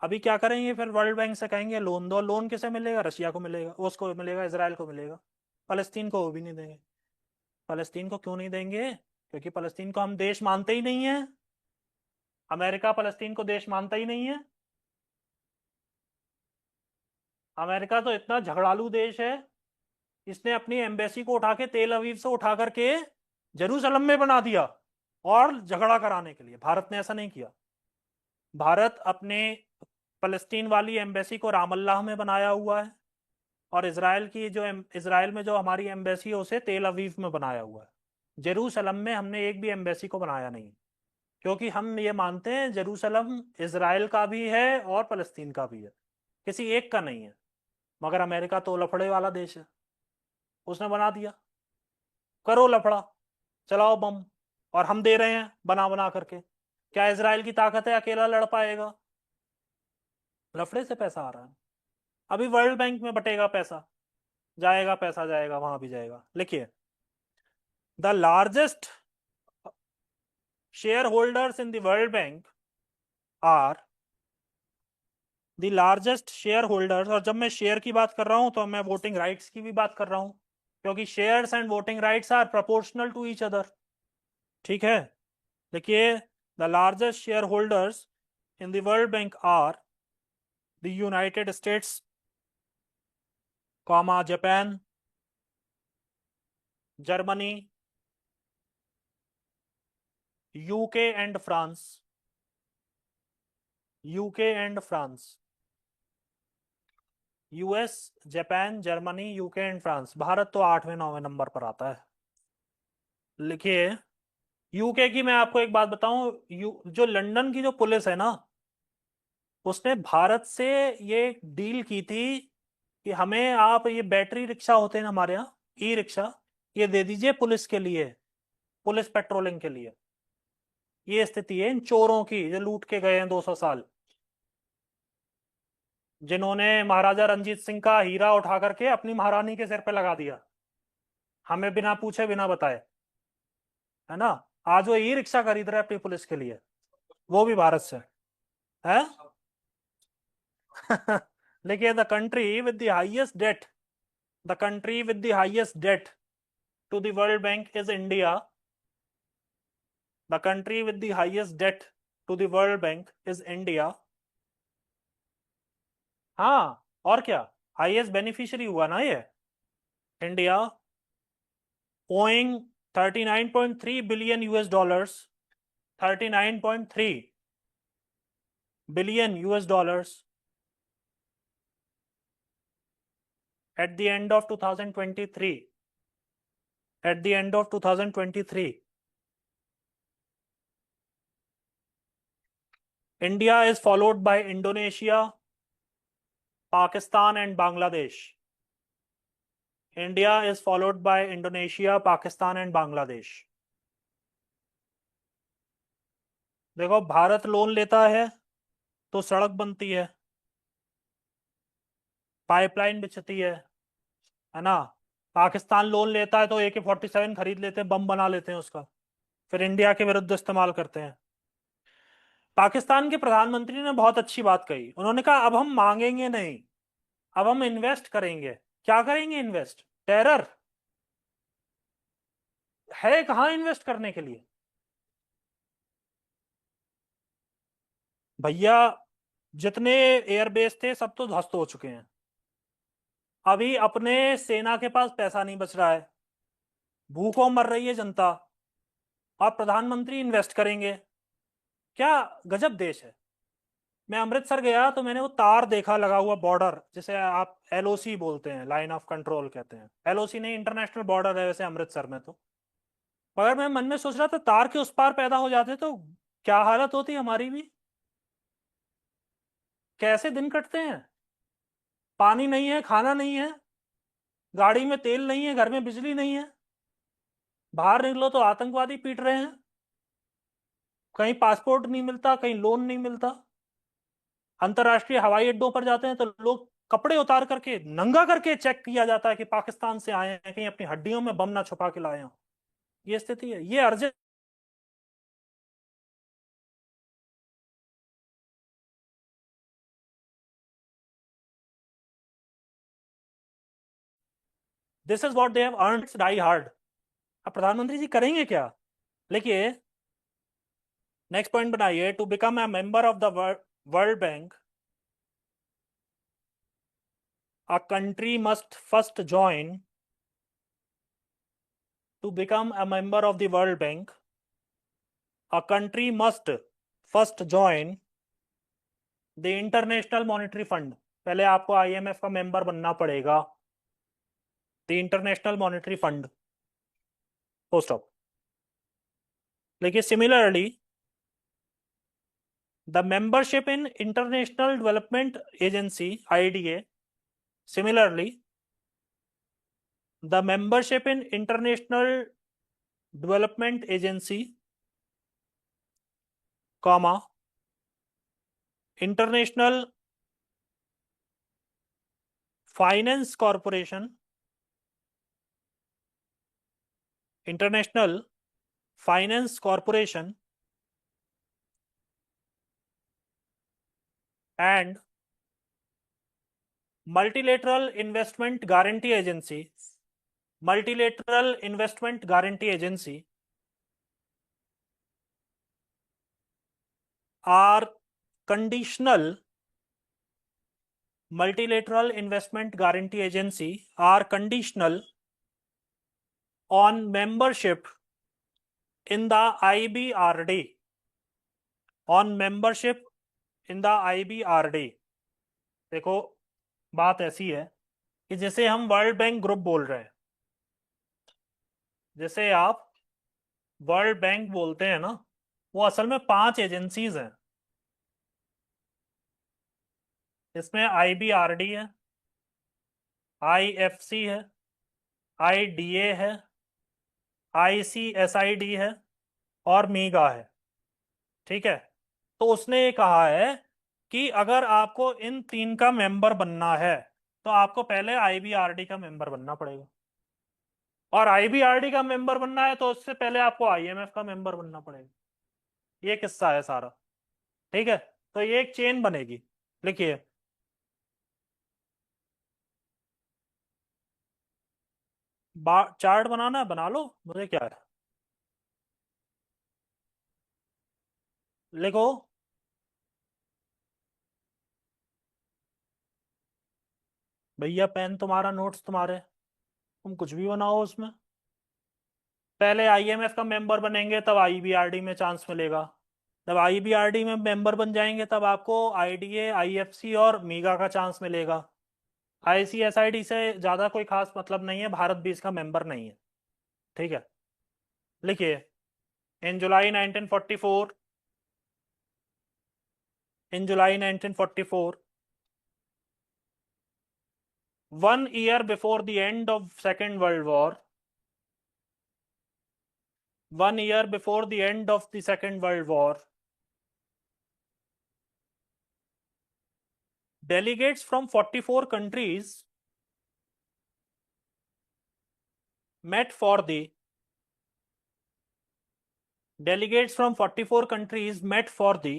अभी क्या करेंगे फिर? वर्ल्ड बैंक से कहेंगे लोन दो। लोन किसे मिलेगा? रशिया को मिलेगा, उसको मिलेगा, इजराइल को मिलेगा, फलस्तीन को वो भी नहीं देंगे। फलस्तीन को क्यों नहीं देंगे? क्योंकि फलस्तीन को हम देश मानते ही नहीं है। अमेरिका फलस्तीन को देश मानता ही नहीं है। अमेरिका तो इतना झगड़ालू देश है, इसने अपनी एम्बेसी को उठा के तेल अवीव से उठा करके जेरूसलम में बना दिया, और झगड़ा कराने के लिए। भारत ने ऐसा नहीं किया। भारत अपने फलस्तीन वाली एम्बेसी को रामल्लाह में बनाया हुआ है, और इसराइल की जो इसराइल में जो हमारी एम्बेसी है उसे तेल अवीव में बनाया हुआ है। जेरूसलम में हमने एक भी एम्बेसी को बनाया नहीं, क्योंकि हम ये मानते हैं जेरूसलम इसराइल का भी है और फलस्तीन का भी है, किसी एक का नहीं है। मगर अमेरिका तो लफड़े वाला देश है, उसने बना दिया। करो लफड़ा, चलाओ बम, और हम दे रहे हैं बना बना करके। क्या इसराइल की ताकत है अकेला लड़ पाएगा? लफड़े से पैसा आ रहा है। अभी वर्ल्ड बैंक में बटेगा पैसा, जाएगा पैसा, जाएगा वहां भी जाएगा। लिखिए, the largest shareholders in the World Bank are the largest shareholders. और जब मैं शेयर की बात कर रहा हूं तो मैं वोटिंग राइट्स की भी बात कर रहा हूं, क्योंकि shares and voting rights are proportional to each other. ठीक है, देखिए, the largest shareholders in the World Bank are the United States, comma Japan, Germany, UK and France. UK and France, US, Japan, Germany, UK and France. Bharat तो 8वें 9वें number पर आता है। लिखिए, UK की मैं आपको एक बात बताऊं, जो लंदन की जो पुलिस है ना, उसने भारत से ये डील की थी कि हमें आप ये बैटरी रिक्शा होते हैं ना हमारे यहाँ, ई रिक्शा, ये दे दीजिए पुलिस के लिए, पुलिस पेट्रोलिंग के लिए। ये स्थिति है इन चोरों की जो लूट के गए हैं 200 साल, जिन्होंने महाराजा रंजीत सिंह का हीरा उठा करके अपनी महारानी के सिर पे लगा दिया, हमें बिना पूछे बिना बताए, है ना। आज वो ई रिक्शा खरीद रहे हैं अपनी पुलिस के लिए, वो भी भारत से है। देखिए, the country with the highest debt, the country with the highest debt to the World Bank is India. The country with the highest debt to the World Bank is India. हाँ, और क्या, हाईएस्ट बेनिफिशियरी हुआ ना ये, India, owing 39.3 billion US dollars, 39.3 billion US dollars at the end of 2023, at the end of 2023. India is followed by Indonesia, Pakistan and Bangladesh. India is followed by Indonesia, Pakistan and Bangladesh. देखो, Bharat loan लेता है तो सड़क बनती है, pipeline बिछती है ना। Pakistan loan लेता है तो AK-47 खरीद लेते हैं, बम बना लेते हैं उसका, फिर इंडिया के विरुद्ध इस्तेमाल करते हैं। पाकिस्तान के प्रधानमंत्री ने बहुत अच्छी बात कही, उन्होंने कहा अब हम मांगेंगे नहीं, अब हम इन्वेस्ट करेंगे। क्या करेंगे इन्वेस्ट? टेरर है कहाँ इन्वेस्ट करने के लिए भैया? जितने एयरबेस थे सब तो ध्वस्त हो चुके हैं, अभी अपने सेना के पास पैसा नहीं बच रहा है, भूखों मर रही है जनता, और प्रधानमंत्री इन्वेस्ट करेंगे? क्या गजब देश है। मैं अमृतसर गया तो मैंने वो तार देखा लगा हुआ, बॉर्डर जिसे आप LOC बोलते हैं, लाइन ऑफ कंट्रोल कहते हैं, LOC नहीं, इंटरनेशनल बॉर्डर है वैसे अमृतसर में तो। मगर मैं मन में सोच रहा था, तार के उस पार पैदा हो जाते तो क्या हालत होती हमारी भी, कैसे दिन कटते हैं। पानी नहीं है, खाना नहीं है, गाड़ी में तेल नहीं है, घर में बिजली नहीं है, बाहर निकलो तो आतंकवादी पीट रहे हैं, कहीं पासपोर्ट नहीं मिलता, कहीं लोन नहीं मिलता, अंतर्राष्ट्रीय हवाई अड्डों पर जाते हैं तो लोग कपड़े उतार करके, नंगा करके चेक किया जाता है कि पाकिस्तान से आए हैं, कहीं अपनी हड्डियों में बम ना छुपा के लाए हों। ये स्थिति है, ये urgent. This is what they have earned, die hard. अब प्रधानमंत्री जी करेंगे क्या? देखिए, नेक्स्ट पॉइंट बनाइए, to become a member of the World Bank, a country must first join, to become a member of the World Bank, a country must first join the International Monetary Fund. पहले आपको IMF का member बनना पड़ेगा, the International Monetary Fund, full stop। देखिए, similarly the membership in International Development Agency, IDA, similarly the membership in International Development Agency, comma, International Finance Corporation, International Finance Corporation and Multilateral Investment Guarantee Agency, Multilateral Investment Guarantee Agency are conditional, Multilateral Investment Guarantee Agency are conditional on membership in the IBRD, on membership in the IBRD। देखो, बात ऐसी है कि जैसे हम world bank group बोल रहे हैं, जैसे आप वर्ल्ड बैंक बोलते हैं ना, वो असल में 5 एजेंसीज हैं। इसमें IBRD है, IFC है, IDA है, ICSID है और मीगा है। ठीक है, तो उसने ये कहा है कि अगर आपको इन 3 का मेंबर बनना है तो आपको पहले IBRD का मेंबर बनना पड़ेगा, और IBRD का मेंबर बनना है तो उससे पहले आपको IMF का मेंबर बनना पड़ेगा। ये किस्सा है सारा। ठीक है, तो ये एक चेन बनेगी। लिखिए, चार्ट बनाना है, बना लो, मुझे क्या है। लिखो। भैया पेन तुम्हारा, नोट्स तुम्हारे, तुम कुछ भी बनाओ उसमें। पहले आईएमएफ का मेंबर बनेंगे तब आईबीआरडी में चांस मिलेगा। जब आईबीआरडी में मेंबर बन जाएंगे तब आपको आईडीए, आईएफसी और मीगा का चांस मिलेगा। आईसीएसआईडी से ज़्यादा कोई खास मतलब नहीं है, भारत भी इसका मेंबर नहीं है। ठीक है। लिखिए। इन जुलाई 1944, इन जुलाई 1944, 1 year before the end of Second World War, 1 year before the end of the Second World War, delegates from 44 countries met for the delegates from 44 countries met for the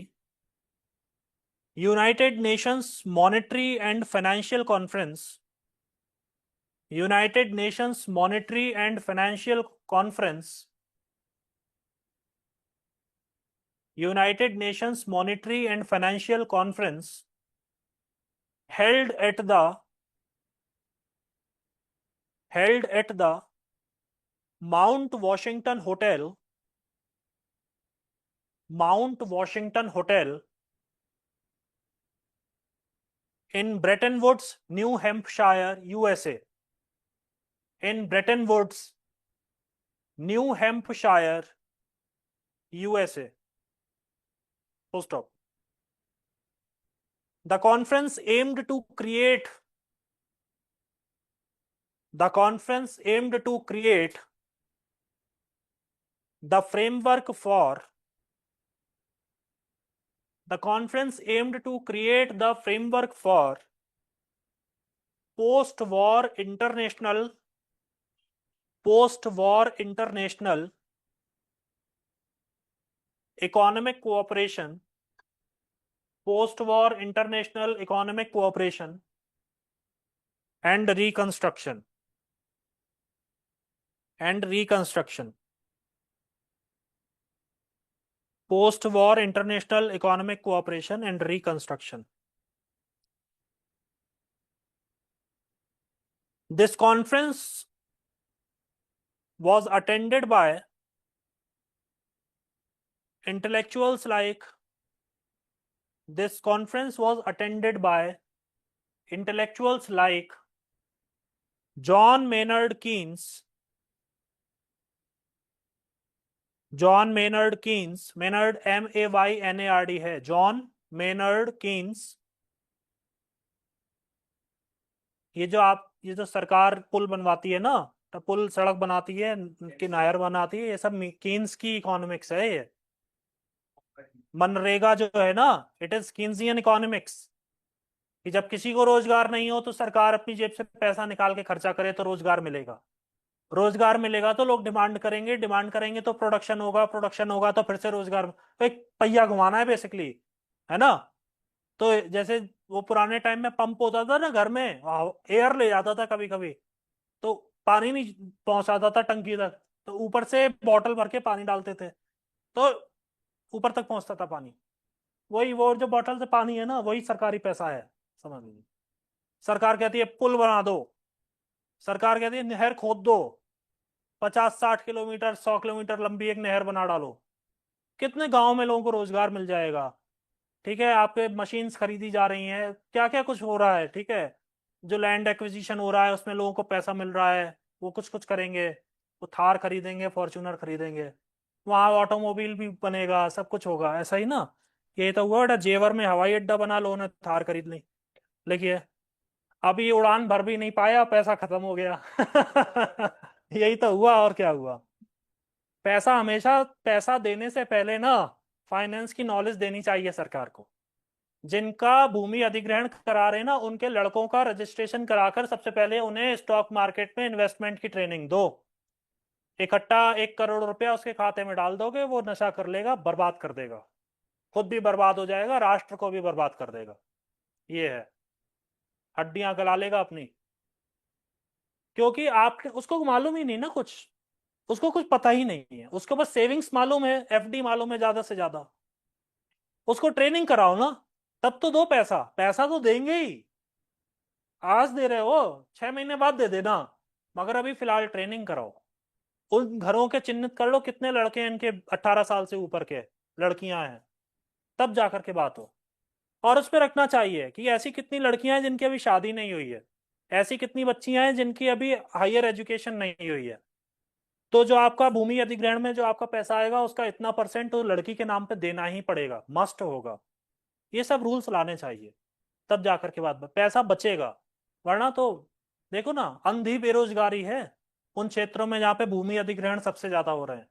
United Nations Monetary and Financial Conference, United Nations Monetary and Financial Conference, United Nations Monetary and Financial Conference held at the Mount Washington Hotel, Mount Washington Hotel in Bretton Woods, New Hampshire, USA. In Bretton Woods, New Hampshire, USA. Full stop. The conference aimed to create the framework for the conference aimed to create the framework for post-war international economic cooperation, post-war international economic cooperation and reconstruction. Post-war international economic cooperation and reconstruction. This conference was attended by intellectuals like John Maynard Keynes, Maynard MAYNARD है, John Maynard Keynes. ये जो सरकार पुल बनवाती है ना, तो पुल सड़क बनाती है कि नायर बनाती है, ये सब कीन्स की इकोनॉमिक्स है ये। मनरेगा जो है ना, इट इज कीन्सियन इकोनॉमिक्स, कि जब किसी को रोजगार नहीं हो तो सरकार अपनी जेब से पैसा निकाल के खर्चा करे तो रोजगार मिलेगा। रोजगार मिलेगा तो लोग डिमांड करेंगे, डिमांड करेंगे तो प्रोडक्शन होगा, प्रोडक्शन होगा तो फिर से रोजगार, तो एक पहिया घुमाना है बेसिकली, है ना। तो जैसे वो पुराने टाइम में पंप होता था ना घर में, एयर ले जाता था कभी कभी, तो पानी नहीं पहुंचाता था टंकी तक, तो ऊपर से बॉटल भर के पानी डालते थे, तो ऊपर तक पहुंचता था पानी। वही वो जो बॉटल से पानी है ना, वही सरकारी पैसा है, समझ लीजिए। सरकार कहती है पुल बना दो, सरकार कहती है नहर खोद दो, 50-60 किलोमीटर 100 किलोमीटर लंबी एक नहर बना डालो, कितने गांव में लोगों को रोजगार मिल जाएगा। ठीक है, आपके मशीन्स खरीदी जा रही हैं, क्या क्या कुछ हो रहा है। ठीक है, जो लैंड एक्विजिशन हो रहा है उसमें लोगों को पैसा मिल रहा है, वो कुछ कुछ करेंगे, वो थार खरीदेंगे, फॉर्च्यूनर खरीदेंगे, वहां ऑटोमोबाइल भी बनेगा, सब कुछ होगा, ऐसा ही ना। ये तो हुआ बेटा, जेवर में हवाई अड्डा बना, लोगों ने थार खरीद ली। देखिए, अभी उड़ान भर भी नहीं पाया, पैसा खत्म हो गया। यही तो हुआ, और क्या हुआ। पैसा हमेशा, पैसा देने से पहले ना फाइनेंस की नॉलेज देनी चाहिए सरकार को। जिनका भूमि अधिग्रहण करा रहे हैं ना, उनके लड़कों का रजिस्ट्रेशन कराकर सबसे पहले उन्हें स्टॉक मार्केट में इन्वेस्टमेंट की ट्रेनिंग दो। इकट्ठा 1 करोड़ रुपया उसके खाते में डाल दोगे, वो नशा कर लेगा, बर्बाद कर देगा, खुद भी बर्बाद हो जाएगा, राष्ट्र को भी बर्बाद कर देगा। ये है, हड्डियां गला लेगा अपनी। क्योंकि आपके उसको मालूम ही नहीं ना कुछ, उसको कुछ पता ही नहीं है, उसको बस सेविंग्स मालूम है, एफडी मालूम है ज्यादा से ज्यादा। उसको ट्रेनिंग कराओ ना, तब तो दो पैसा, पैसा तो देंगे ही। आज दे रहे हो, 6 महीने बाद दे देना, मगर अभी फिलहाल ट्रेनिंग कराओ। उन घरों के चिन्हित कर लो कितने लड़के हैं इनके 18 साल से ऊपर के, लड़कियां हैं, तब जाकर के बात हो। और उस पर रखना चाहिए कि ऐसी कितनी लड़कियां हैं जिनकी अभी शादी नहीं हुई है, ऐसी कितनी बच्चियां हैं जिनकी अभी हायर एजुकेशन नहीं हुई है। तो जो आपका भूमि अधिग्रहण में जो आपका पैसा आएगा उसका इतना परसेंट तो लड़की के नाम पे देना ही पड़ेगा, मस्ट होगा। ये सब रूल्स लाने चाहिए, तब जाकर के बाद पैसा बचेगा। वरना तो देखो ना, अंधी बेरोजगारी है उन क्षेत्रों में जहां पे भूमि अधिग्रहण सबसे ज्यादा हो रहे हैं।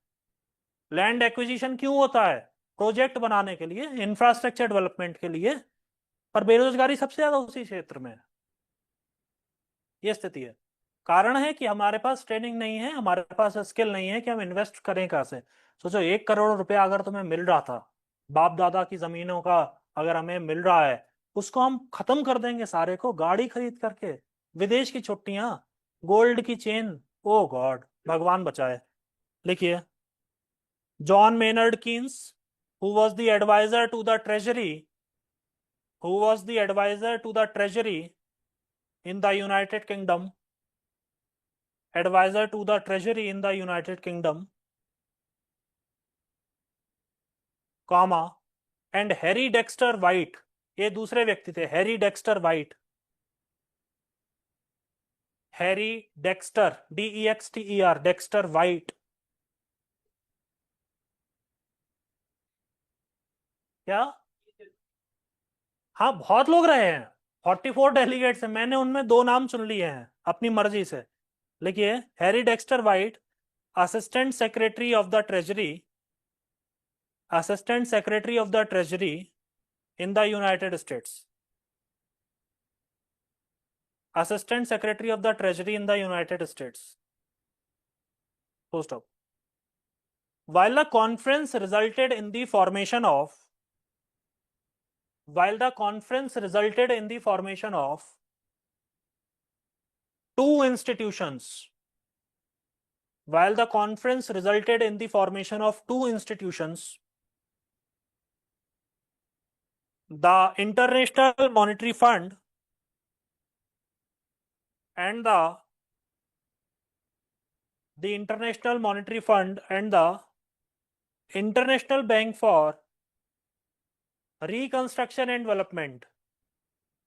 लैंड एक्विजिशन क्यों होता है? प्रोजेक्ट बनाने के लिए, इंफ्रास्ट्रक्चर डेवलपमेंट के लिए, पर बेरोजगारी सबसे ज्यादा उसी क्षेत्र में है। ये स्थिति है। कारण है कि हमारे पास ट्रेनिंग नहीं है, हमारे पास स्किल नहीं है कि हम इन्वेस्ट करें कहाँ से। सोचो 1 करोड़ रुपया अगर तुम्हें मिल रहा था, बाप दादा की जमीनों का अगर हमें मिल रहा है, उसको हम खत्म कर देंगे सारे को गाड़ी खरीद करके, विदेश की छुट्टियां, गोल्ड की चेन। ओ गॉड, भगवान बचाए। लिखिए, John Maynard Keynes, who was the adviser to the treasury, who was the adviser to the treasury in the United Kingdom, advisor to the treasury in the United Kingdom, comma, and Harry Dexter White, ये दूसरे व्यक्ति थे, Harry Dexter White, Harry Dexter, DEXTER, Dexter White. क्या? हाँ, बहुत लोग रहे हैं, 44 डेलीगेट्स हैं, मैंने उनमें 2 नाम चुन लिए हैं अपनी मर्जी से। लिखिए, Harry Dexter white, assistant secretary of the treasury, assistant secretary of the treasury in the United states, assistant secretary of the treasury in the United states, post of. While the conference resulted in the formation of, while the conference resulted in the formation of two institutions, while the conference resulted in the formation of two institutions, the International Monetary Fund and the International Monetary Fund and the International Bank for Reconstruction and Development,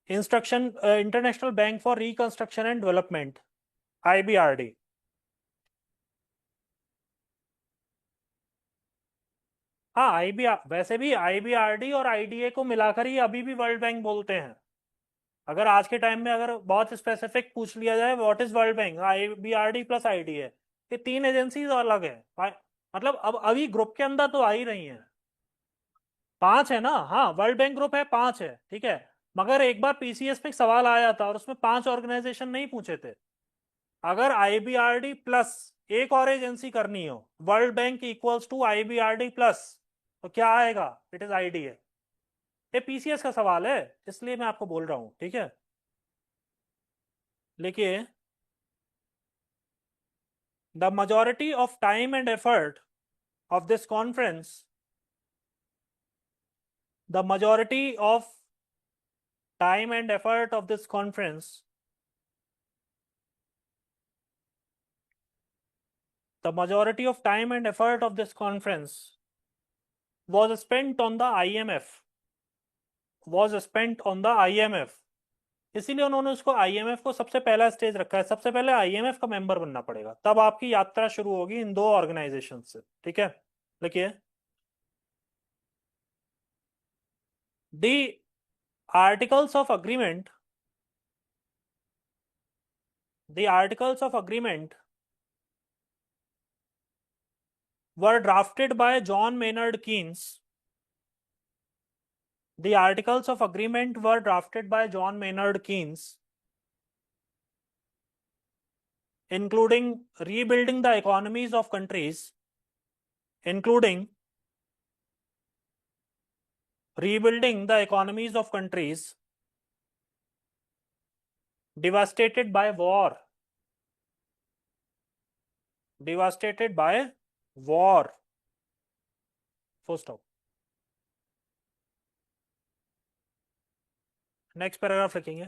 International Bank for Reconstruction and Development, IBRD। हाँ, वैसे भी IBRD और IDA को मिलाकर ही अभी भी world bank बोलते हैं। अगर आज के टाइम में अगर बहुत स्पेसिफिक पूछ लिया जाए what is world bank, IBRD plus IDA, ये 3 एजेंसीज अलग है। मतलब अब अभी ग्रुप के अंदर तो आ ही रही हैं। 5 है ना, हाँ, वर्ल्ड बैंक ग्रुप है, 5 है, ठीक है। मगर एक बार PCS में एक सवाल आया था और उसमें 5 ऑर्गेनाइजेशन नहीं पूछे थे। अगर IBRD प्लस एक और एजेंसी करनी हो, World Bank equals to IBRD plus, तो क्या आएगा? It is IDA। ये PCS का सवाल है, इसलिए मैं आपको बोल रहा हूं, ठीक है। लिखिए, the majority of time and effort of this conference, the majority of time and effort of this conference, the majority of time and effort of this conference was spent on the IMF, was spent on the IMF। इसीलिए उन्होंने उसको IMF को सबसे पहला stage रखा है, सबसे पहले IMF का मेंबर बनना पड़ेगा, तब आपकी यात्रा शुरू होगी इन दो ऑर्गेनाइजेशन से, ठीक है। लिखिए, the articles of agreement, the articles of agreement were drafted by John Maynard Keynes, the articles of agreement were drafted by John Maynard Keynes, including rebuilding the economies of countries, including rebuilding the economies of countries devastated by war, devastated by war. Full stop. Next paragraph लिखेंगे,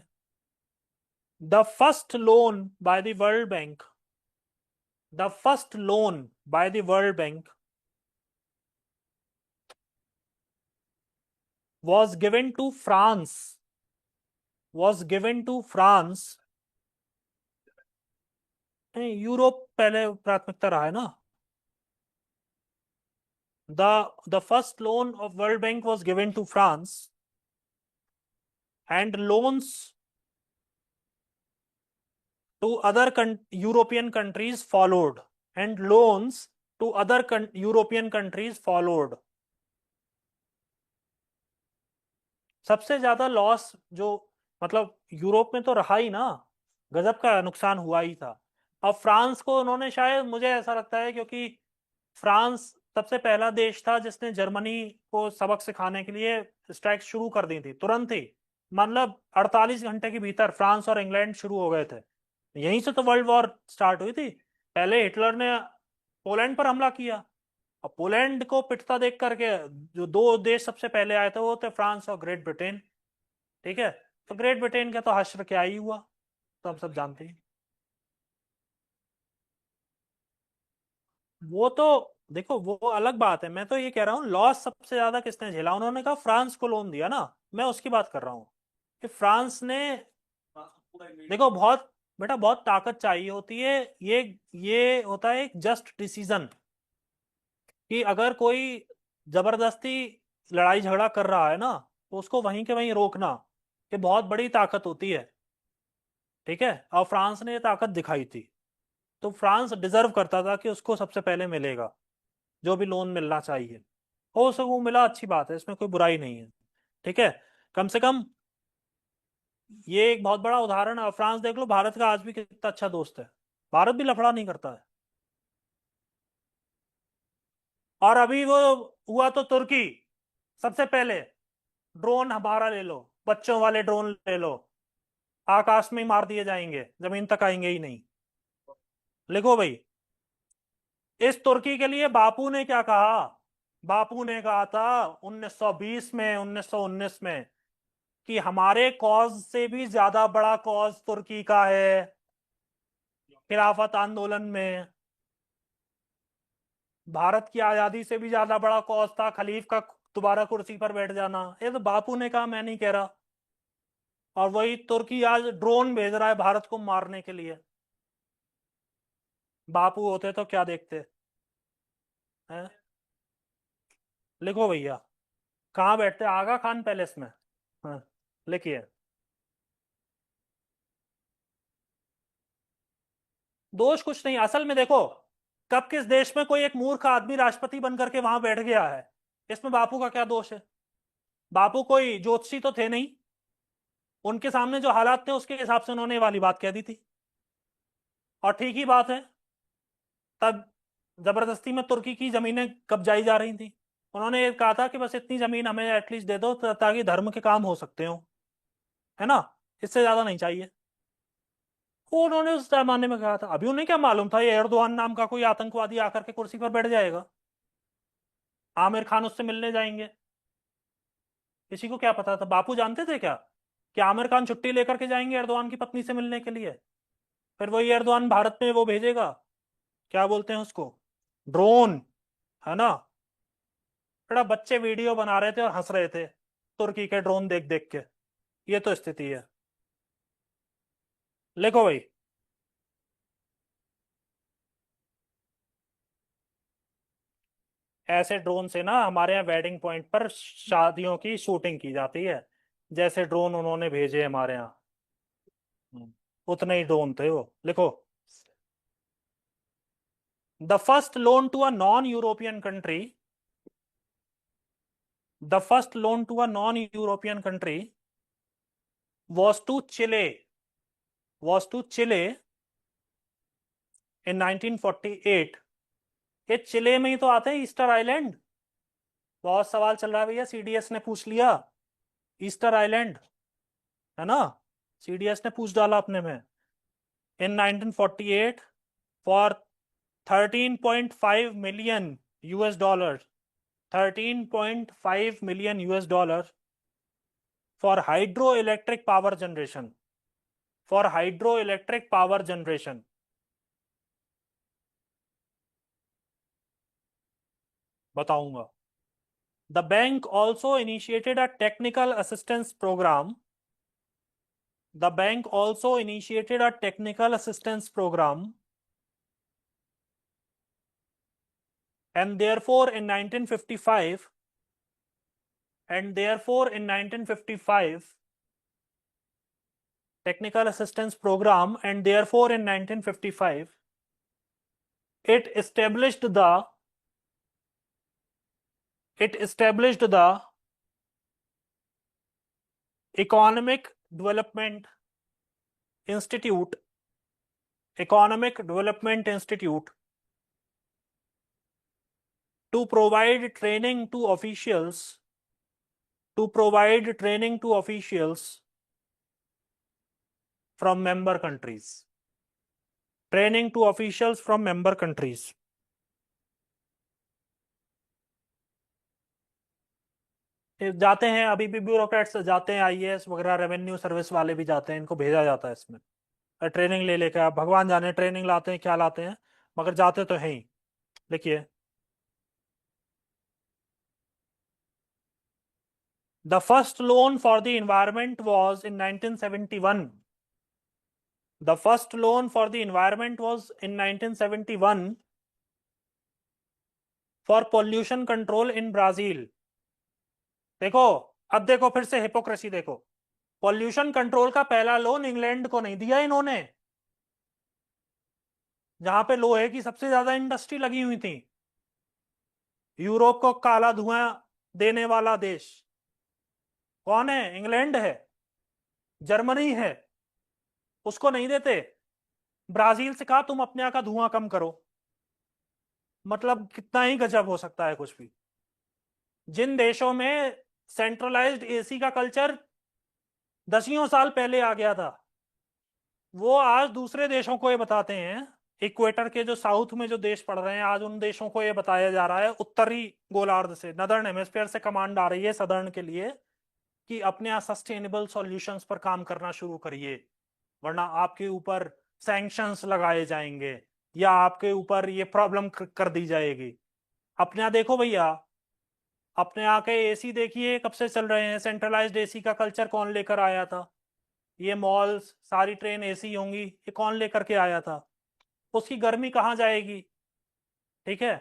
the first loan by the World Bank, the first loan by the World Bank was given to France, was given to France. Europe पहले प्राथमिकता रहा है ना. The first loan of World Bank was given to France, and loans to other European countries followed, and loans to other European countries followed. सबसे ज्यादा loss जो मतलब Europe में तो रहा ही ना, गजब का नुकसान हुआ ही था. अब फ्रांस को उन्होंने, शायद मुझे ऐसा लगता है, क्योंकि फ्रांस सबसे पहला देश था जिसने जर्मनी को सबक सिखाने के लिए स्ट्राइक शुरू कर दी थी तुरंत ही. मतलब 48 घंटे के भीतर फ्रांस और इंग्लैंड शुरू हो गए थे. यहीं से तो वर्ल्ड वॉर स्टार्ट हुई थी. पहले हिटलर ने पोलैंड पर हमला किया, और पोलैंड को पिटता देख करके जो दो देश सबसे पहले आए थे वो थे फ्रांस और ग्रेट ब्रिटेन. ठीक है, तो ग्रेट ब्रिटेन का तो हश्र क्या ही हुआ, तो हम सब जानते हैं. वो तो देखो वो अलग बात है, मैं तो ये कह रहा हूँ लॉस सबसे ज्यादा किसने झेला. उन्होंने कहा फ्रांस को लोन दिया ना, मैं उसकी बात कर रहा हूँ कि फ्रांस ने, देखो बहुत बेटा बहुत ताकत चाहिए होती है. ये होता है एक जस्ट डिसीजन कि अगर कोई जबरदस्ती लड़ाई झगड़ा कर रहा है ना, तो उसको वहीं के वहीं रोकना, ये बहुत बड़ी ताकत होती है. ठीक है, और फ्रांस ने ये ताकत दिखाई थी, तो फ्रांस डिजर्व करता था कि उसको सबसे पहले मिलेगा जो भी लोन मिलना चाहिए. हो सके वो मिला, अच्छी बात है, इसमें कोई बुराई नहीं है. ठीक है, कम से कम ये एक बहुत बड़ा उदाहरण है. फ्रांस देख लो, भारत का आज भी कितना अच्छा दोस्त है, भारत भी लफड़ा नहीं करता है. और अभी वो हुआ तो तुर्की सबसे पहले, ड्रोन हमारा ले लो, बच्चों वाले ड्रोन ले लो, आकाश में ही मार दिए जाएंगे, जमीन तक आएंगे ही नहीं. लिखो भाई, इस तुर्की के लिए बापू ने क्या कहा. बापू ने कहा था 1920 में, 1919 में, कि हमारे कॉज से भी ज्यादा बड़ा कॉज तुर्की का है. खिलाफत आंदोलन में भारत की आजादी से भी ज्यादा बड़ा कॉज था खलीफ का दोबारा कुर्सी पर बैठ जाना. ये तो बापू ने कहा, मैं नहीं कह रहा. और वही तुर्की आज ड्रोन भेज रहा है भारत को मारने के लिए. बापू होते तो क्या देखते हैं. लिखो भैया, कहाँ बैठते, आगा खान पैलेस में. हाँ, लिखिए. दोष कुछ नहीं, असल में देखो, कब किस देश में कोई एक मूर्ख आदमी राष्ट्रपति बन करके वहां बैठ गया है, इसमें बापू का क्या दोष है. बापू कोई ज्योतिषी तो थे नहीं, उनके सामने जो हालात थे उसके हिसाब से उन्होंने ये वाली बात कह दी थी. और ठीक ही बात है, तब जबरदस्ती में तुर्की की जमीनें कब्जाई जा रही थी. उन्होंने ये कहा था कि बस इतनी जमीन हमें एटलीस्ट दे दो ताकि धर्म के काम हो सकते हो, है ना, इससे ज्यादा नहीं चाहिए. वो उन्होंने उस जमाने में कहा था. अभी उन्हें क्या मालूम था ये एर्दोआन नाम का कोई आतंकवादी आकर के कुर्सी पर बैठ जाएगा, आमिर खान उससे मिलने जाएंगे. किसी को क्या पता था. बापू जानते थे क्या कि आमिर खान छुट्टी लेकर के जाएंगे एर्दोआन की पत्नी से मिलने के लिए. फिर वही एर्दोआन भारत में वो भेजेगा, क्या बोलते हैं उसको, ड्रोन, है ना. बड़ा बच्चे वीडियो बना रहे थे और हंस रहे थे तुर्की के ड्रोन देख देख के. ये तो स्थिति है. लिखो भाई, ऐसे ड्रोन से ना हमारे यहाँ वेडिंग पॉइंट पर शादियों की शूटिंग की जाती है. जैसे ड्रोन उन्होंने भेजे हमारे यहाँ, उतने ही ड्रोन थे वो. लिखो, the first loan to a non European country, the first loan to a non European country was to Chile, was to Chile in 1948. ये चिले में ही तो आते हैं ईस्टर आइलैंड. बहुत सवाल चल रहा है भैया, सीडीएस ने पूछ लिया. ईस्टर आइलैंड, है ना, सीडीएस ने पूछ डाला अपने में. इन 1948 for 13.5 million US dollars, 13.5 million US dollars for hydroelectric power generation, for hydroelectric power generation. बताऊंगा. The bank also initiated a technical assistance program. The bank also initiated a technical assistance program, and therefore in 1955, technical assistance program, and therefore in 1955 it established the Economic Development Institute, to provide training to officials, from member countries. Training to officials from member countries. जाते हैं अभी भी, bureaucrats जाते हैं, IAS वगैरह, revenue service वाले भी जाते हैं, इनको भेजा जाता है इसमें ट्रेनिंग ले लेकर. आप भगवान जाने ट्रेनिंग लाते हैं क्या लाते हैं, मगर जाते तो हैं ही. लिखिए, the first loan for the environment was in 1971. The first loan for the environment was in 1971 for pollution control in Brazil. देखो, अब देखो फिर से हिपोक्रेसी देखो. पॉल्यूशन कंट्रोल का पहला लोन इंग्लैंड को नहीं दिया इन्होंने, जहां पे लोहे की सबसे ज्यादा इंडस्ट्री लगी हुई थी. यूरोप को काला धुआं देने वाला देश कौन है? इंग्लैंड है, जर्मनी है. उसको नहीं देते. ब्राजील से कहा तुम अपने यहाँ का धुआं कम करो. मतलब कितना ही गजब हो सकता है कुछ भी. जिन देशों में सेंट्रलाइज्ड एसी का कल्चर दसियों साल पहले आ गया था, वो आज दूसरे देशों को ये बताते हैं. इक्वेटर के जो साउथ में जो देश पड़ रहे हैं, आज उन देशों को ये बताया जा रहा है, उत्तरी गोलार्ध से, नदर्न हेमिस्फीयर से कमांड आ रही है सदर्न के लिए, कि अपने यहाँ सस्टेनेबल सॉल्यूशंस पर काम करना शुरू करिए, वरना आपके ऊपर सैंक्शंस लगाए जाएंगे या आपके ऊपर ये प्रॉब्लम कर दी जाएगी. अपने यहाँ देखो भैया, अपने यहाँ के एसी देखिए कब से चल रहे हैं. सेंट्रलाइज्ड एसी का कल्चर कौन लेकर आया था? ये मॉल्स, सारी ट्रेन एसी होंगी, ये कौन लेकर के आया था? उसकी गर्मी कहाँ जाएगी? ठीक है.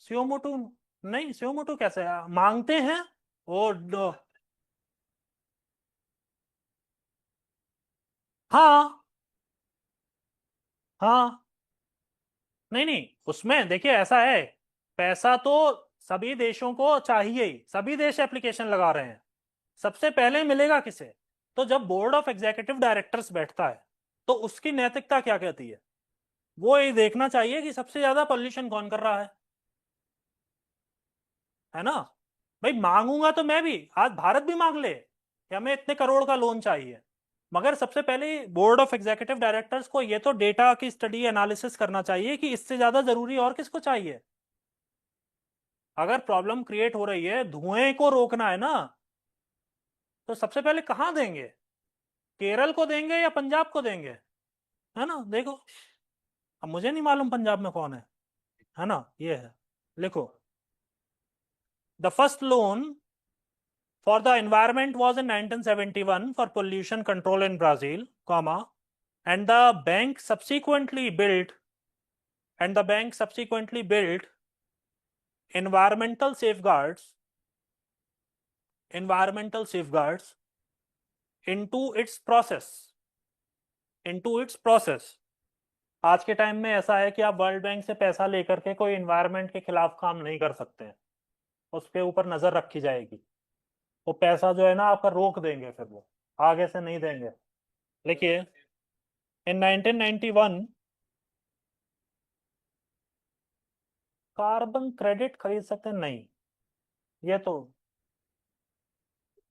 CO2 नहीं, CO2 कैसे मांगते हैं वो हाँ, हाँ. नहीं नहीं, उसमें देखिए ऐसा है, पैसा तो सभी देशों को चाहिए ही, सभी देश एप्लीकेशन लगा रहे हैं. सबसे पहले मिलेगा किसे? तो जब बोर्ड ऑफ एग्जीक्यूटिव डायरेक्टर्स बैठता है, तो उसकी नैतिकता क्या कहती है? वो ये देखना चाहिए कि सबसे ज्यादा पॉल्यूशन कौन कर रहा है ना. भाई मांगूंगा तो मैं भी, आज भारत भी मांग ले कि हमें इतने करोड़ का लोन चाहिए, मगर सबसे पहले बोर्ड ऑफ एग्जीक्यूटिव डायरेक्टर्स को ये तो डेटा की स्टडी एनालिसिस करना चाहिए कि इससे ज्यादा जरूरी और किसको चाहिए. अगर प्रॉब्लम क्रिएट हो रही है, धुएं को रोकना है ना, तो सबसे पहले कहाँ देंगे? केरल को देंगे या पंजाब को देंगे? है ना. देखो, अब मुझे नहीं मालूम पंजाब में कौन है ना. ये है, लिखो. The first loan for the environment was in 1971 for pollution control in Brazil, comma, and the bank subsequently built environmental safeguards into its process. आज के टाइम में ऐसा है कि आप वर्ल्ड बैंक से पैसा लेकर के कोई एनवायरनमेंट के खिलाफ काम नहीं कर सकते हैं. उसके ऊपर नजर रखी जाएगी. वो पैसा जो है ना आपका रोक देंगे, फिर वो आगे से नहीं देंगे. लिखिए, इन 1991 कार्बन क्रेडिट खरीद सकते हैं? नहीं, ये तो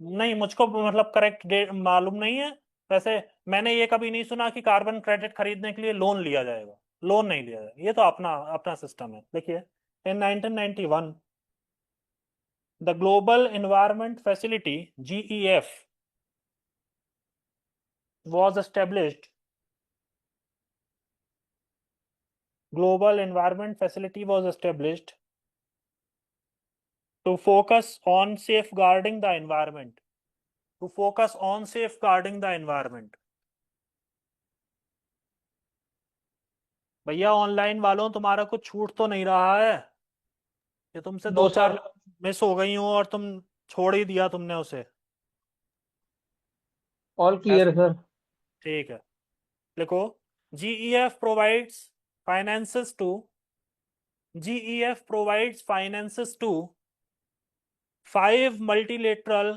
नहीं, मुझको मतलब करेक्ट डेट मालूम नहीं है. वैसे मैंने ये कभी नहीं सुना कि कार्बन क्रेडिट खरीदने के लिए लोन लिया जाएगा. लोन नहीं लिया जाए, ये तो अपना अपना सिस्टम है। देखिए, इन 1991 the global environment facility GEF was established. Global environment facility was established to focus on safeguarding the environment. To focus on safeguarding the environment. भैया ऑनलाइन वालों, तुम्हारा कुछ छूट तो नहीं रहा है कि तुमसे नो दो सर। चार मिस हो गई हो और तुम छोड़ ही दिया तुमने उसे? ऑल क्लियर ऐसा, है सर। ठीक है। लिखो, GEF provides finances to GEF provides finances to 5 multilateral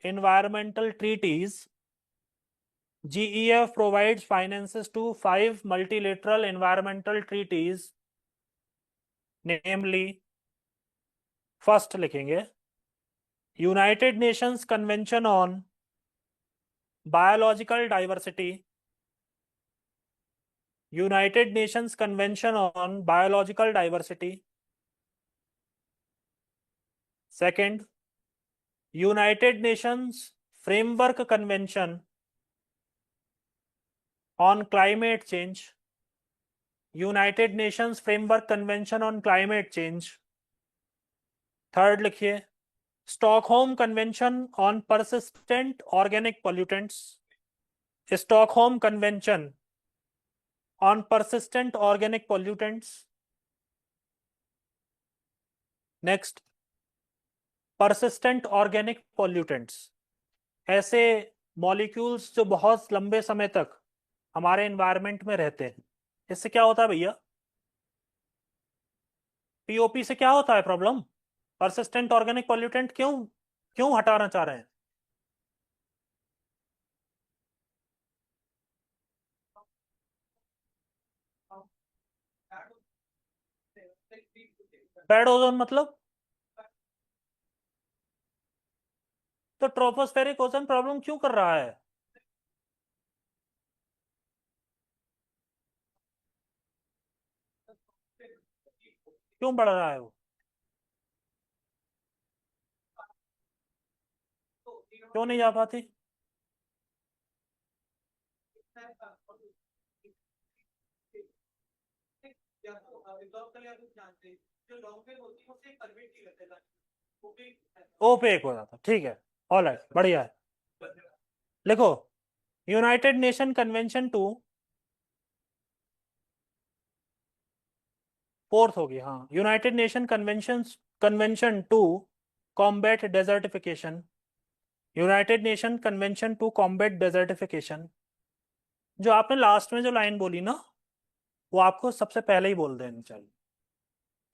environmental treaties. GEF provides finances to 5 multilateral environmental treaties, namely, first लिखेंगे United Nations convention on biological diversity, United Nations convention on biological diversity. Second, United Nations framework convention on climate change, United Nations framework convention on climate change. Third लिखिए, Stockholm convention on persistent organic pollutants, Stockholm convention on persistent organic pollutants. Next, persistent organic pollutants, ऐसे molecules जो बहुत लंबे समय तक हमारे environment में रहते हैं। इससे क्या होता है भैया? पीओपी से क्या होता है प्रॉब्लम? persistent organic pollutant क्यों क्यों हटाना चाह रहे हैं? बैड ओजोन मतलब? तो ट्रोपोस्फेरिक ओजोन प्रॉब्लम क्यों कर रहा है? क्यों बढ़ रहा है वो? क्यों नहीं जा पाती? ओपेक हो जाता, ठीक है। ऑल राइट, बढ़िया है। लिखो, United Nation convention to, fourth होगी, हाँ, United Nation convention to combat desertification, United Nation convention to combat desertification. जो आपने लास्ट में जो लाइन बोली ना, वो आपको सबसे पहले ही बोल देनी चाहिए।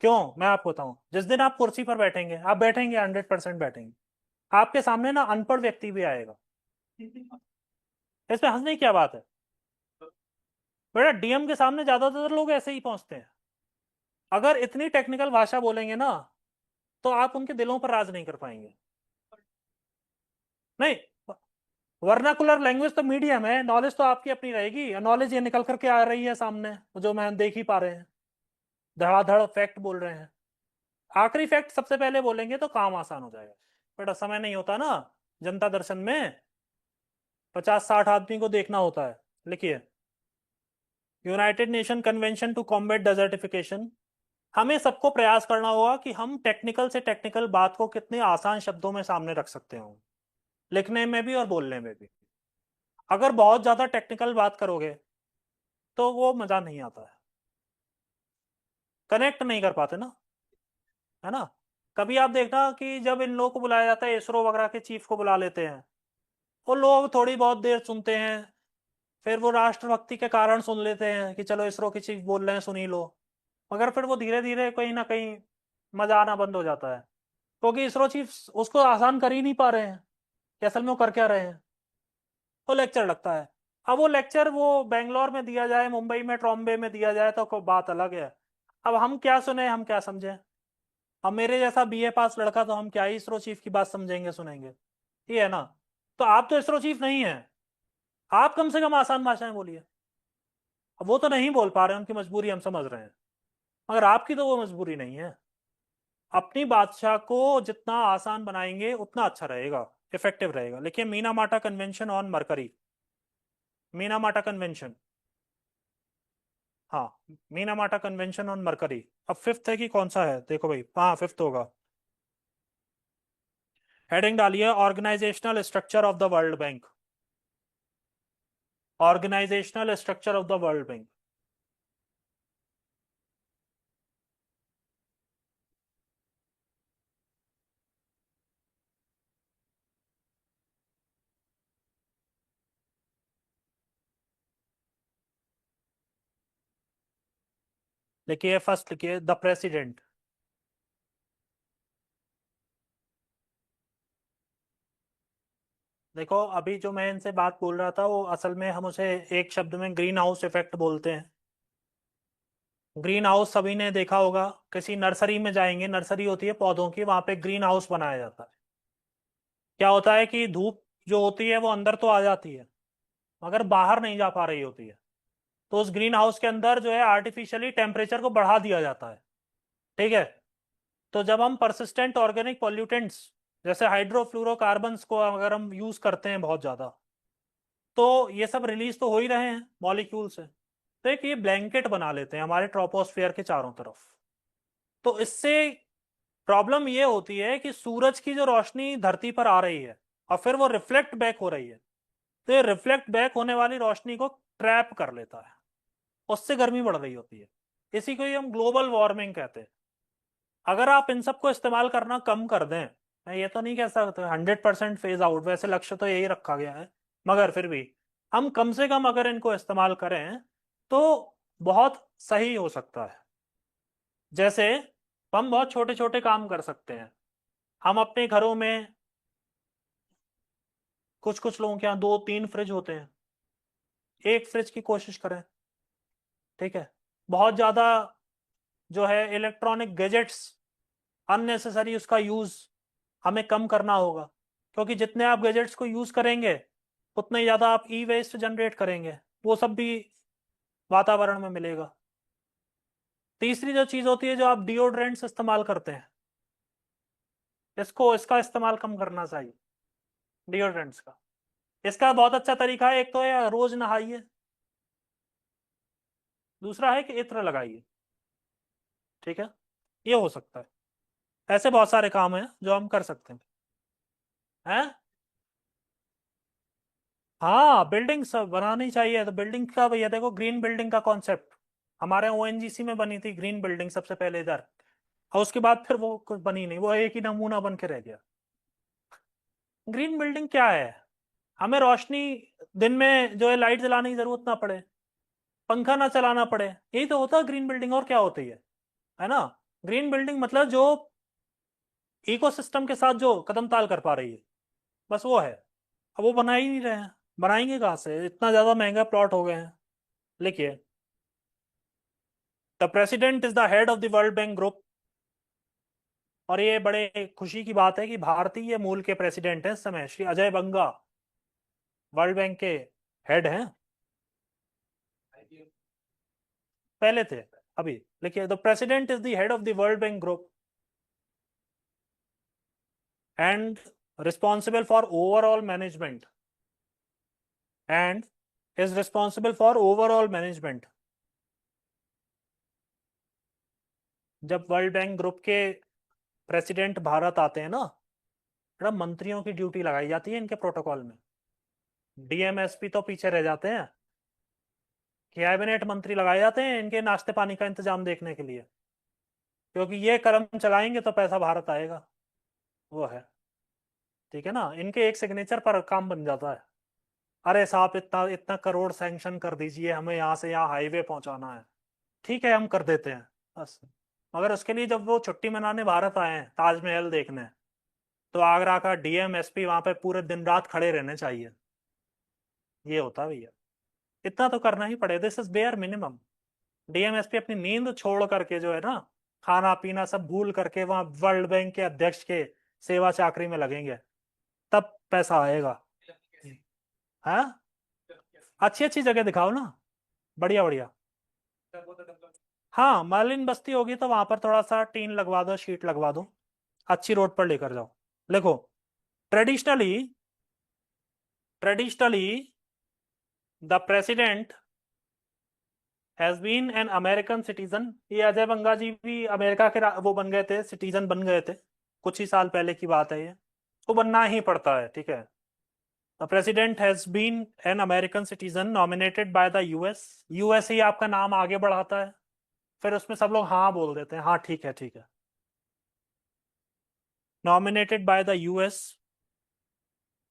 क्यों? मैं आपको बताऊं, जिस दिन आप कुर्सी पर बैठेंगे, आप बैठेंगे 100% बैठेंगे, आपके सामने ना अनपढ़ व्यक्ति भी आएगा। इसमें हंसने की क्या बात है? बेटा, डीएम के सामने ज्यादातर लोग ऐसे ही पहुंचते हैं। अगर इतनी टेक्निकल भाषा बोलेंगे ना, तो आप उनके दिलों पर राज नहीं कर पाएंगे। नहीं, वर्नाकुलर लैंग्वेज तो मीडियम है, नॉलेज तो आपकी अपनी रहेगी। नॉलेज ये निकल करके आ रही है सामने, जो मैं देख ही पा रहे हैं, धड़ाधड़ फैक्ट बोल रहे हैं। आखिरी फैक्ट सबसे पहले बोलेंगे तो काम आसान हो जाएगा। बेटा, समय नहीं होता ना जनता दर्शन में, 50-60 आदमी को देखना होता है। लिखिए, United Nation convention to combat desertification. हमें सबको प्रयास करना होगा कि हम टेक्निकल से टेक्निकल बात को कितने आसान शब्दों में सामने रख सकते हो, लिखने में भी और बोलने में भी। अगर बहुत ज्यादा टेक्निकल बात करोगे तो वो मजा नहीं आता है, कनेक्ट नहीं कर पाते ना, है ना? कभी आप देखना कि जब इन लोगों को बुलाया जाता है, इसरो वगैरह के चीफ को बुला लेते हैं, वो लोग थोड़ी बहुत देर सुनते हैं, फिर वो राष्ट्रभक्ति के कारण सुन लेते हैं कि चलो इसरो के चीफ बोल रहे हैं, सुन ही लो। मगर फिर वो धीरे धीरे कहीं ना कहीं मजा आना बंद हो जाता है, क्योंकि इसरो चीफ उसको आसान कर ही नहीं पा रहे हैं कि असल में वो कर क्या रहे हैं। वो लेक्चर लगता है। अब वो लेक्चर वो बेंगलोर में दिया जाए, मुंबई में ट्रॉम्बे में दिया जाए, तो कोई बात अलग है। अब हम क्या सुने, हम क्या समझे? अब मेरे जैसा बीए पास लड़का तो हम क्या ही इसरो चीफ की बात समझेंगे, सुनेंगे? ये है ना। तो आप तो इसरो चीफ नहीं है, आप कम से कम आसान भाषा में बोलिए। अब वो तो नहीं बोल पा रहे, उनकी मजबूरी हम समझ रहे हैं, मगर आपकी तो वो मजबूरी नहीं है। अपनी बादशाह को जितना आसान बनाएंगे उतना अच्छा रहेगा, इफेक्टिव रहेगा। लेकिन मीना माटा कन्वेंशन ऑन मरकरी, मीना माटा कन्वेंशन, हाँ, मीना माटा कन्वेंशन ऑन मरकरी। अब फिफ्थ है कि कौन सा है, देखो भाई, हाँ फिफ्थ होगा। हेडिंग डालिए organisational structure of the World Bank, organisational structure of the World Bank. लिखिए फर्स्ट, लिखिए द प्रेसिडेंट। देखो अभी जो मैं इनसे बात बोल रहा था वो असल में हम उसे एक शब्द में ग्रीन हाउस इफेक्ट बोलते हैं। ग्रीन हाउस सभी ने देखा होगा, किसी नर्सरी में जाएंगे, नर्सरी होती है पौधों की, वहां पे ग्रीन हाउस बनाया जाता है। क्या होता है कि धूप जो होती है वो अंदर तो आ जाती है, मगर बाहर नहीं जा पा रही होती है। तो उस ग्रीन हाउस के अंदर जो है आर्टिफिशियली टेम्परेचर को बढ़ा दिया जाता है। ठीक है। तो जब हम परसिस्टेंट ऑर्गेनिक पॉल्यूटेंट्स जैसे हाइड्रोफ्लोरोकार्बन्स को अगर हम यूज करते हैं बहुत ज्यादा, तो ये सब रिलीज तो हो ही रहे हैं मॉलिक्यूल से। तो एक ये ब्लैंकेट बना लेते हैं हमारे ट्रोपोस्फियर के चारों तरफ। तो इससे प्रॉब्लम ये होती है कि सूरज की जो रोशनी धरती पर आ रही है और फिर वो रिफ्लेक्ट बैक हो रही है, तो ये रिफ्लेक्ट बैक होने वाली रोशनी को ट्रैप कर लेता है, उससे गर्मी बढ़ रही होती है। इसी को ही हम ग्लोबल वार्मिंग कहते हैं। अगर आप इन सबको इस्तेमाल करना कम कर दें, मैं ये तो नहीं कह सकता 100% फेज आउट, वैसे लक्ष्य तो यही रखा गया है, मगर फिर भी हम कम से कम अगर इनको इस्तेमाल करें तो बहुत सही हो सकता है। जैसे हम बहुत छोटे छोटे काम कर सकते हैं। हम अपने घरों में, कुछ कुछ लोगों के यहाँ 2-3 फ्रिज होते हैं, एक फ्रिज की कोशिश करें। ठीक है। बहुत ज्यादा जो है इलेक्ट्रॉनिक गैजेट्स, अननेसेसरी उसका यूज हमें कम करना होगा, क्योंकि जितने आप गैजेट्स को यूज करेंगे उतना ही ज्यादा आप ई वेस्ट जनरेट करेंगे, वो सब भी वातावरण में मिलेगा। तीसरी जो चीज होती है, जो आप डिओड्रेंट्स इस्तेमाल करते हैं, इसका इस्तेमाल कम करना चाहिए, डिओड्रेंट्स का। इसका बहुत अच्छा तरीका है, एक तो है रोज नहाइए, दूसरा है कि इत्र लगाइए। ठीक है। ये हो सकता है। ऐसे बहुत सारे काम हैं जो हम कर सकते हैं। हैं? हाँ, बिल्डिंग सब बनानी चाहिए। तो बिल्डिंग का भैया देखो, ग्रीन बिल्डिंग का कॉन्सेप्ट हमारे ओएनजीसी में बनी थी, ग्रीन बिल्डिंग सबसे पहले इधर, और उसके बाद फिर वो कुछ बनी नहीं, वो एक ही नमूना बन के रह गया। ग्रीन बिल्डिंग क्या है, हमें रोशनी, दिन में जो है लाइट जलाने की जरूरत ना पड़े, पंखा ना चलाना पड़े, यही तो होता है ग्रीन बिल्डिंग, और क्या होती है ना। ग्रीन बिल्डिंग मतलब जो इकोसिस्टम के साथ जो कदम ताल कर पा रही है, बस वो है। अब वो बना ही नहीं रहे हैं, बनाएंगे कहाँ से, इतना ज्यादा महंगा प्लॉट हो गए हैं। लिखिए the president is the head of the World bank group. और ये बड़े खुशी की बात है कि भारतीय मूल के प्रेसिडेंट हैं इस समय, श्री अजय बंगा, वर्ल्ड बैंक के हेड हैं, पहले थे, अभी। लिखिए the president is the head of the World bank group and responsible for overall management, and is responsible for overall management. जब वर्ल्ड बैंक ग्रुप के प्रेसिडेंट भारत आते हैं ना, बड़ा मंत्रियों की ड्यूटी लगाई जाती है इनके प्रोटोकॉल में। डीएमएसपी तो पीछे रह जाते हैं, कैबिनेट मंत्री लगाए जाते हैं इनके नाश्ते पानी का इंतजाम देखने के लिए, क्योंकि ये कदम चलाएंगे तो पैसा भारत आएगा, वो है। ठीक है ना, इनके एक सिग्नेचर पर काम बन जाता है। अरे साहब, इतना इतना करोड़ सैंक्शन कर दीजिए, हमें यहाँ से यहाँ हाईवे पहुंचाना है। ठीक है, हम कर देते हैं, बस। मगर उसके लिए जब वो छुट्टी मनाने भारत आए हैं ताजमहल देखने, तो आगरा का डीएम एसपी वहां पे पूरे दिन रात खड़े रहने चाहिए। ये होता है भैया, इतना तो करना ही पड़े, this is bare minimum. DM SP अपनी नींद छोड़ करके जो है ना, खाना पीना सब भूल करके वहां वर्ल्ड बैंक के अध्यक्ष के सेवा चाकरी में लगेंगे, तब पैसा आएगा। हाँ, अच्छी अच्छी जगह दिखाओ ना, बढ़िया बढ़िया। हाँ, मालिन बस्ती होगी तो वहां पर थोड़ा सा टीन लगवा दो, शीट लगवा दो, अच्छी रोड पर लेकर जाओ। देखो, traditionally traditionally the president has been an American citizen. ये अजय बंगा जी भी अमेरिका के वो बन गए थे, सिटीजन बन गए थे, कुछ ही साल पहले की बात है ये। तो बनना ही पड़ता है, ठीक है। The president has been an American citizen nominated by the US. US ही आपका नाम आगे बढ़ाता है, फिर उसमें सब लोग हाँ बोल देते हैं, हाँ ठीक है ठीक है। Nominated by the US,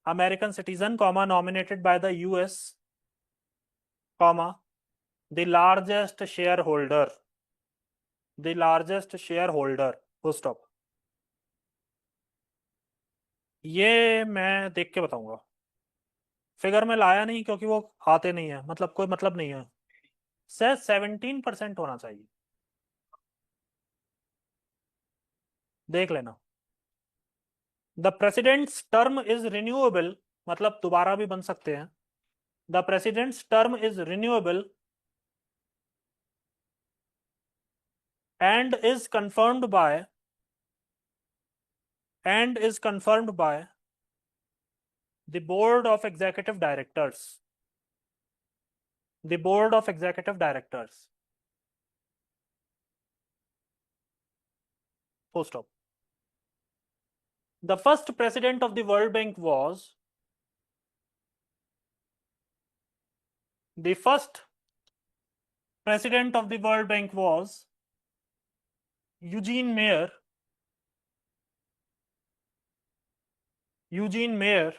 American citizen comma nominated by the US comma the largest share holder, the largest share holder, full stop. ये मैं देख के बताऊंगा, फिगर में लाया नहीं क्योंकि वो आते नहीं है, मतलब कोई मतलब नहीं है। से 17% होना चाहिए, देख लेना। The president's term is renewable, मतलब दोबारा भी बन सकते हैं। The president's term is renewable and is confirmed by the board of executive directors, the board of executive directors, full stop. The first president of the World Bank was, the first president of the World Bank was Eugene Mayer, Eugene Mayer,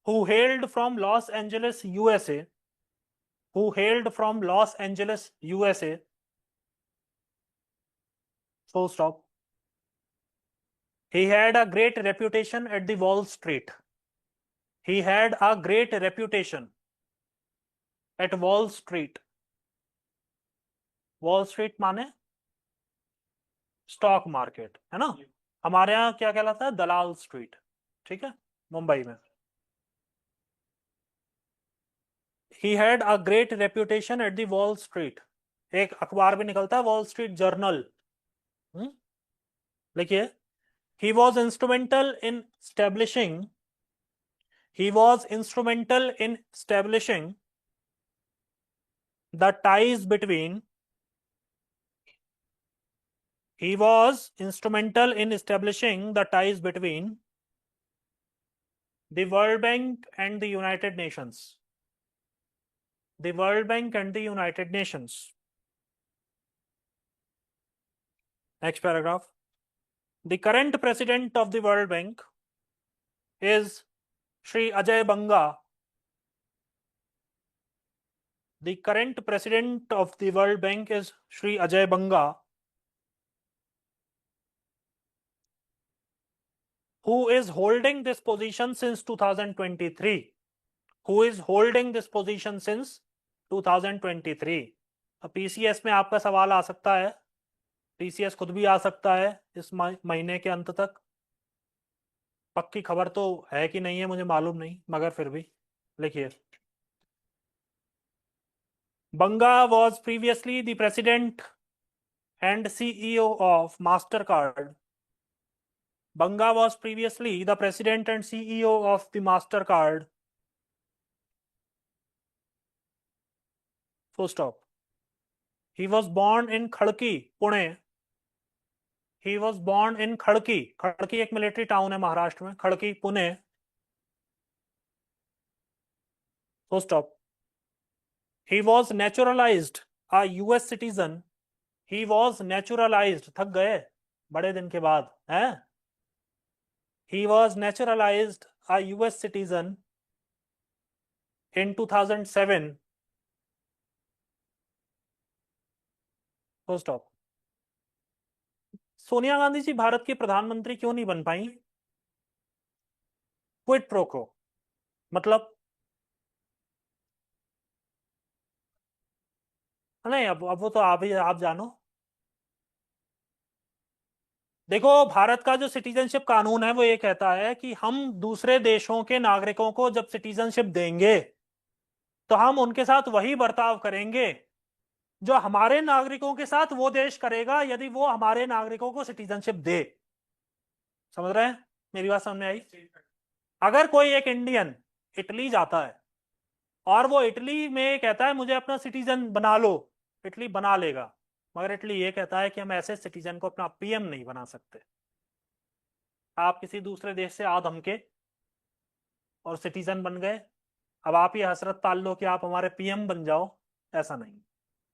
who hailed from Los Angeles, USA, who hailed from Los Angeles, USA, full stop. He had a great reputation at the Wall Street. He had a great reputation at Wall Street. Wall street माने stock market, है ना। हमारे यहाँ क्या कहलाता है, दलाल street, ठीक है, मुंबई में। He had a great reputation at the wall street. एक अखबार भी निकलता है, वॉल स्ट्रीट जर्नल। लिखिए, he was instrumental in establishing he was instrumental in establishing the ties between he was instrumental in establishing the ties between the World Bank and the United Nations, the World Bank and the United Nations. Next paragraph. The current president of the World Bank is Shri Ajay Banga. The current president of the World Bank is Shri Ajay Banga, who is holding this position since 2023. Who is holding this position since 2023. अब PCS में आपका सवाल आ सकता है, TCS खुद भी आ सकता है इस महीने के अंत तक। पक्की खबर तो है कि नहीं है मुझे मालूम नहीं, मगर फिर भी लिखिए। Banga was previously the president and CEO of MasterCard. Banga was previously the president and CEO of the MasterCard. Full stop. He was born in Khadki, Pune. He was born in Khadki. Khadki एक military town है महाराष्ट्र में, खड़की, Pune. Full stop. He was naturalized a US citizen. He was naturalized, थक गए बड़े दिन के बाद हैं। He was naturalized a US citizen in 2007. Full stop. Sonia Gandhi ji Bharat की प्रधानमंत्री क्यों नहीं बन पाई? क्विट प्रोको, मतलब नहीं, अब वो तो आप जानो। देखो, भारत का जो सिटीजनशिप कानून है वो ये कहता है कि हम दूसरे देशों के नागरिकों को जब सिटीजनशिप देंगे तो हम उनके साथ वही बर्ताव करेंगे जो हमारे नागरिकों के साथ वो देश करेगा यदि वो हमारे नागरिकों को सिटीजनशिप दे। समझ रहे हैं? मेरी बात समझ में आई? अगर कोई एक इंडियन इटली जाता है और वो इटली में कहता है मुझे अपना सिटीजन बना लो, इटली बना लेगा, मगर इटली ये कहता है कि हम ऐसे सिटीजन को अपना पीएम नहीं बना सकते। आप किसी दूसरे देश से आ धमके और सिटीजन बन गए, अब आप ये हसरत पाल लो कि आप हमारे पीएम बन जाओ। ऐसा नहीं,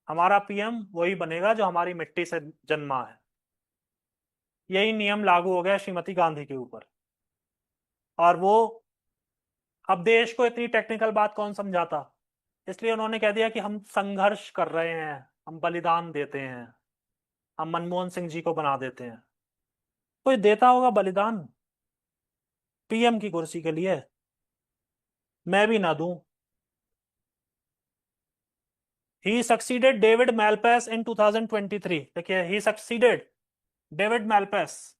हमारा पीएम वही बनेगा जो हमारी मिट्टी से जन्मा है। यही नियम लागू हो गया श्रीमती गांधी के ऊपर। और वो, अब देश को इतनी टेक्निकल बात कौन समझाता, इसलिए उन्होंने कह दिया कि हम संघर्ष कर रहे हैं, हम बलिदान देते हैं, हम मनमोहन सिंह जी को बना देते हैं। कोई देता होगा बलिदान पीएम की कुर्सी के लिए? मैं भी ना दूं। ही सक्सीडेड डेविड मैलपैस इन 2023। देखिए, ही सक्सीडेड डेविड मैलपैस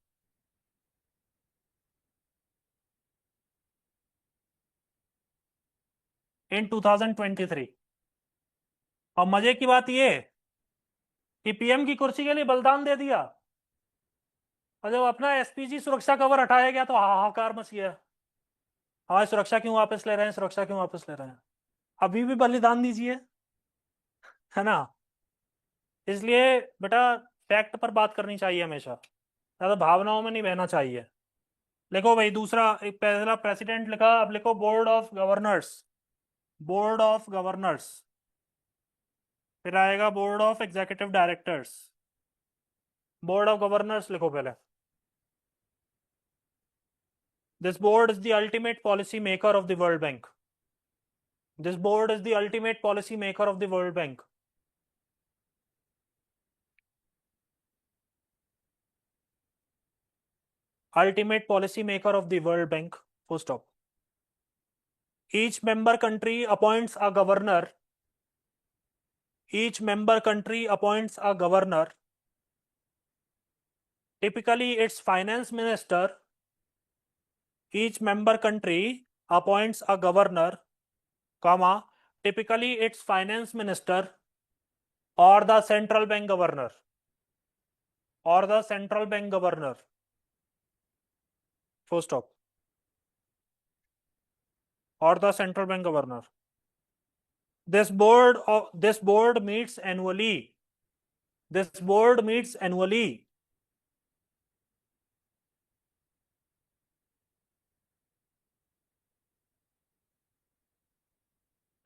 इन 2023। और मजे की बात यह कि पीएम की कुर्सी के लिए बलिदान दे दिया, और जब अपना एसपीजी सुरक्षा कवर हटाया गया तो हाहाकार मच गया। हाँ, सुरक्षा क्यों वापस ले रहे हैं, सुरक्षा क्यों वापस ले रहे हैं? अभी भी बलिदान दीजिए, है ना? इसलिए बेटा, फैक्ट पर बात करनी चाहिए हमेशा, ज्यादा भावनाओं में नहीं बहना चाहिए। लिखो भाई, दूसरा, एक पहला प्रेसिडेंट लिखा, अब लिखो board of governors. Board of governors, फिर आएगा board of executive directors. Board of governors लिखो पहले। This board is the ultimate policy maker of the World bank. This board is the ultimate policy maker of the World bank. Ultimate policy maker of the World Bank. Full stop. Each member country appoints a governor. Each member country appoints a governor. Typically, its finance minister. Each member country appoints a governor, comma, typically its finance minister or the central bank governor. Or the central bank governor. Full stop. Or the central bank governor. This board meets annually. This board meets annually.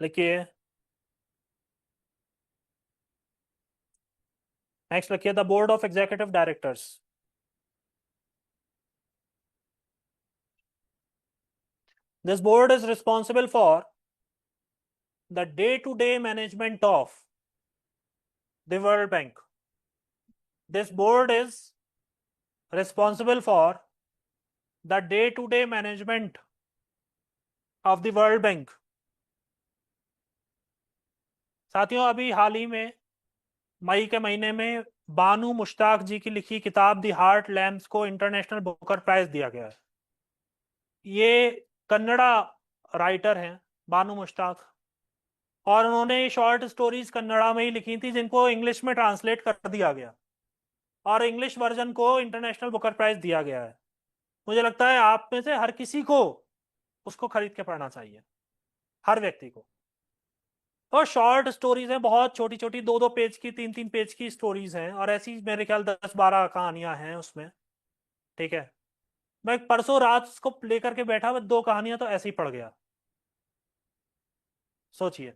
लिखिए, next लिखिए, the board of executive directors. This board is responsible for the day-to-day management of the World Bank. This board is responsible for the day-to-day management of the World Bank. साथियों, अभी हाल ही में मई के महीने में बानू मुश्ताक जी की लिखी किताब दी हार्ट लैम्प्स को इंटरनेशनल बुकर प्राइज दिया गया है। ये कन्नड़ा राइटर हैं बानू मुश्ताक, और उन्होंने शॉर्ट स्टोरीज कन्नड़ा में ही लिखी थी जिनको इंग्लिश में ट्रांसलेट कर दिया गया, और इंग्लिश वर्जन को इंटरनेशनल बुकर प्राइज दिया गया है। मुझे लगता है आप में से हर किसी को उसको खरीद के पढ़ना चाहिए, हर व्यक्ति को। और शॉर्ट स्टोरीज हैं, बहुत छोटी छोटी, 2-2 पेज की, 3-3 पेज की स्टोरीज हैं, और ऐसी मेरे ख्याल 10-12 कहानियां हैं उसमें। ठीक है, मैं परसों रात उसको लेकर के बैठा, मैं 2 कहानियां तो ऐसे ही पढ़ गया। सोचिए,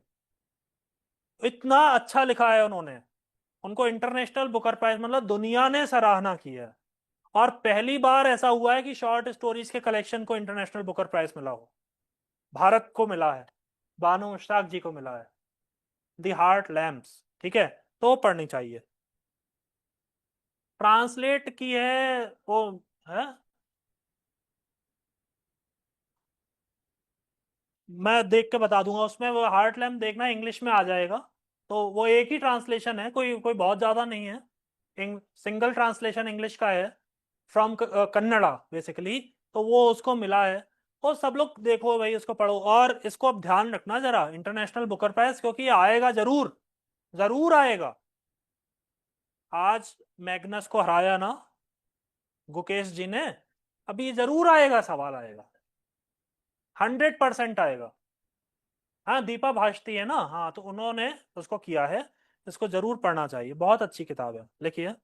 इतना अच्छा लिखा है उन्होंने। उनको इंटरनेशनल बुकर प्राइज, मतलब दुनिया ने सराहना की है, और पहली बार ऐसा हुआ है कि शॉर्ट स्टोरीज के कलेक्शन को इंटरनेशनल बुकर प्राइज मिला हो। भारत को मिला है, बानू मुश्ताक जी को मिला है, दी हार्ट लैम्प्स। ठीक है, तो पढ़नी चाहिए। ट्रांसलेट की है वो, है, मैं देख के बता दूंगा उसमें। वो हार्ट लैम्प देखना, इंग्लिश में आ जाएगा। तो वो एक ही ट्रांसलेशन है, कोई कोई बहुत ज्यादा नहीं है। सिंगल ट्रांसलेशन इंग्लिश का है, फ्रॉम कन्नड़ा बेसिकली। तो वो उसको मिला है, और सब लोग देखो भाई, इसको पढ़ो, और इसको अब ध्यान रखना जरा, इंटरनेशनल बुकर प्राइज, क्योंकि ये आएगा जरूर, जरूर आएगा। आज मैग्नस को हराया ना गुकेश जी ने, अभी ये जरूर आएगा, सवाल आएगा, 100% आएगा। हाँ, दीपा भाषती है ना, हाँ, तो उन्होंने उसको किया है। इसको जरूर पढ़ना चाहिए, बहुत अच्छी किताब है, लिखिए।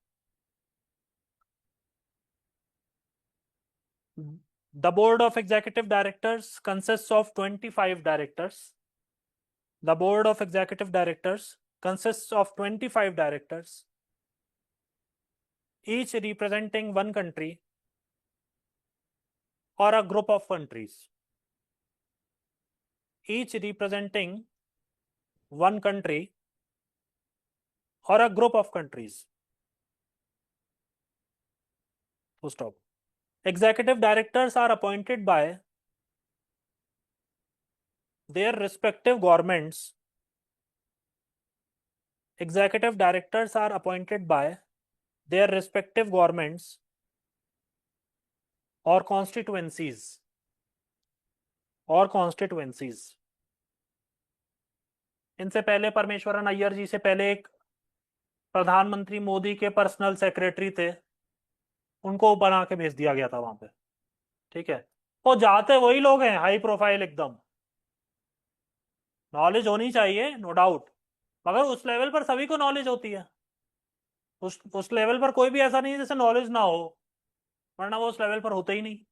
The board of executive directors consists of 25 directors. The board of executive directors consists of 25 directors, each representing one country or a group of countries. Each representing one country or a group of countries. Full stop. Executive directors are appointed by their respective governments. Executive directors are appointed by their respective governments or constituencies. इनसे पहले परमेश्वरन अय्यर जी से पहले एक प्रधानमंत्री मोदी के personal secretary थे, उनको बना के भेज दिया गया था वहां पे। ठीक है, वो जाते वही लोग हैं, हाई प्रोफाइल एकदम। नॉलेज होनी चाहिए, नो डाउट, मगर उस लेवल पर सभी को नॉलेज होती है। उस लेवल पर कोई भी ऐसा नहीं है जैसे नॉलेज ना हो, वरना वो उस लेवल पर होते ही नहीं।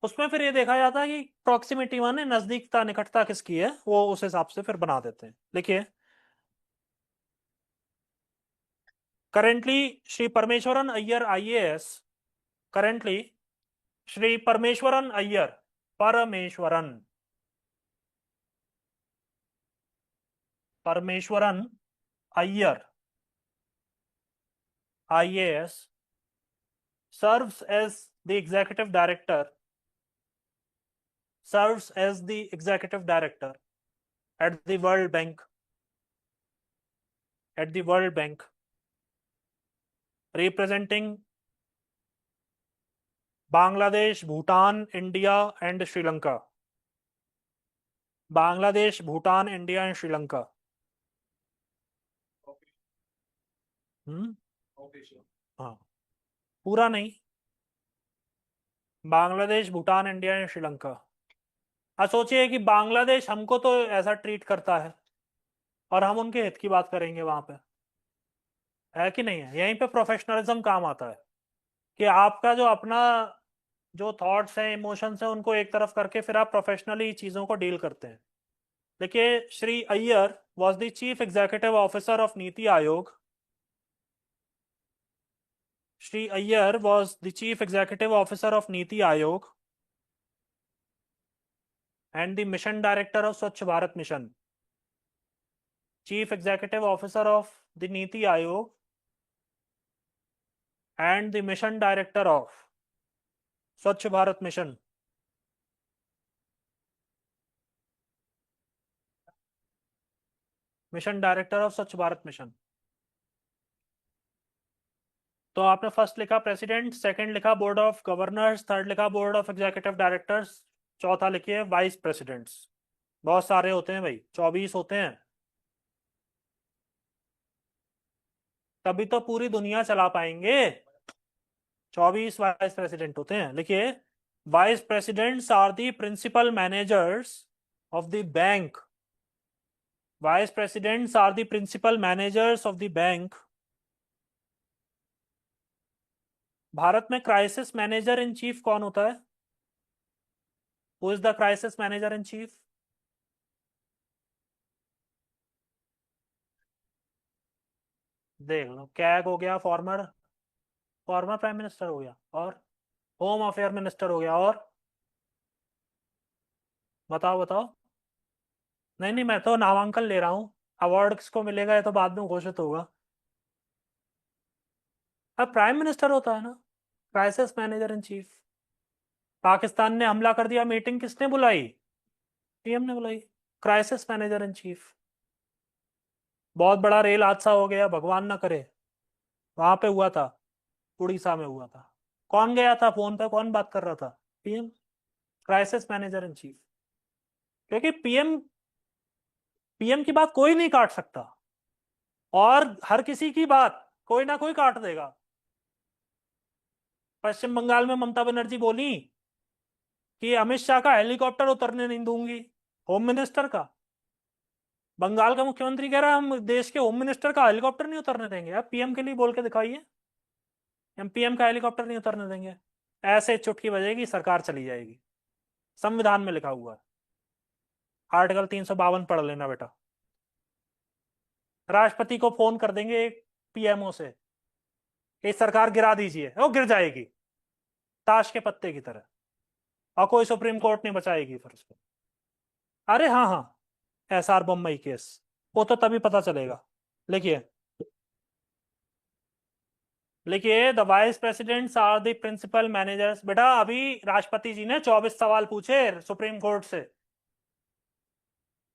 उसमें फिर ये देखा जाता है कि प्रॉक्सिमिटी माने नजदीकता, निकटता किसकी है, वो उस हिसाब से फिर बना देते हैं। देखिए, currently Shri Parameswaran Iyer IAS, currently Shri Parameswaran Iyer, Parameswaran Parameswaran Iyer IAS serves as the executive director at the World Bank, representing Bangladesh, Bhutan, India and Sri Lanka. Bangladesh, Bhutan, India and Sri Lanka. हाँ, पूरा नहीं, बांग्लादेश, भूटान, इंडिया एंड श्रीलंका। हाँ, सोचिए कि बांग्लादेश हमको तो ऐसा ट्रीट करता है और हम उनके हित की बात करेंगे वहां पे, है कि नहीं है? यहीं पे प्रोफेशनलिज्म काम आता है, कि आपका जो अपना जो थॉट्स हैं, इमोशंस हैं, उनको एक तरफ करके फिर आप प्रोफेशनली चीज़ों को डील करते हैं। देखिए, Shri Iyer was the chief executive officer of NITI आयोग। Shri Iyer was the chief executive officer of NITI आयोग and the mission director of Swachh Bharat Mission. Chief Executive Officer of the Niti Aayog and the mission director of Swachh Bharat Mission. Mission director of स्वच्छ Bharat mission. तो आपने first लिखा president, second लिखा board of governors, third लिखा board of executive directors, चौथा लिखिए vice presidents. बहुत सारे होते हैं भाई, 24 होते हैं, तभी तो पूरी दुनिया चला पाएंगे। 24 वाइस प्रेसिडेंट होते हैं। लिखिए, vice presidents are the principal managers of the bank. Vice presidents are the principal managers of the bank. Bharat में क्राइसिस मैनेजर इन चीफ कौन होता है? Who is the crisis manager in chief? देख लो, CAG हो गया, फॉर्मर फॉर्मर प्राइम मिनिस्टर हो गया, और होम अफेयर मिनिस्टर हो गया, और बताओ बताओ। नहीं नहीं, मैं तो नामांकन ले रहा हूँ, अवार्ड किसको मिलेगा ये तो बाद में घोषित होगा। अब प्राइम मिनिस्टर होता है ना crisis manager in chief. Pakistan ने हमला कर दिया, मीटिंग किसने बुलाई? पीएम ने बुलाई, क्राइसिस मैनेजर इन चीफ। बहुत बड़ा रेल हादसा हो गया, भगवान ना करे, वहां पे हुआ था, उड़ीसा में हुआ था, कौन गया था फोन पे, कौन बात कर रहा था? PM. Crisis manager in chief, क्योंकि पीएम पीएम की बात कोई नहीं काट सकता, और हर किसी की बात कोई ना कोई काट देगा। पश्चिम बंगाल में ममता बनर्जी बोली कि अमित शाह का हेलीकॉप्टर उतरने नहीं दूंगी, होम मिनिस्टर का। बंगाल का मुख्यमंत्री कह रहा है हम देश के होम मिनिस्टर का हेलीकॉप्टर नहीं उतरने देंगे। आप पीएम के लिए बोल के दिखाइए, हम पीएम का हेलीकॉप्टर नहीं उतरने देंगे। ऐसे चुटकी बजेगी, सरकार चली जाएगी। संविधान में लिखा हुआ है, आर्टिकल 352 पढ़ लेना बेटा। राष्ट्रपति को फोन कर देंगे पीएमओ से, ये सरकार गिरा दीजिए, वो गिर जाएगी ताश के पत्ते की तरह, और कोई सुप्रीम कोर्ट नहीं बचाएगी फिर उसको। अरे हाँ हाँ, एसआर बम्बई केस, वो तो तभी पता चलेगा। लिखिए लिखिए, the vice presidents are the principal managers. बेटा अभी राष्ट्रपति जी ने 24 सवाल पूछे सुप्रीम कोर्ट से।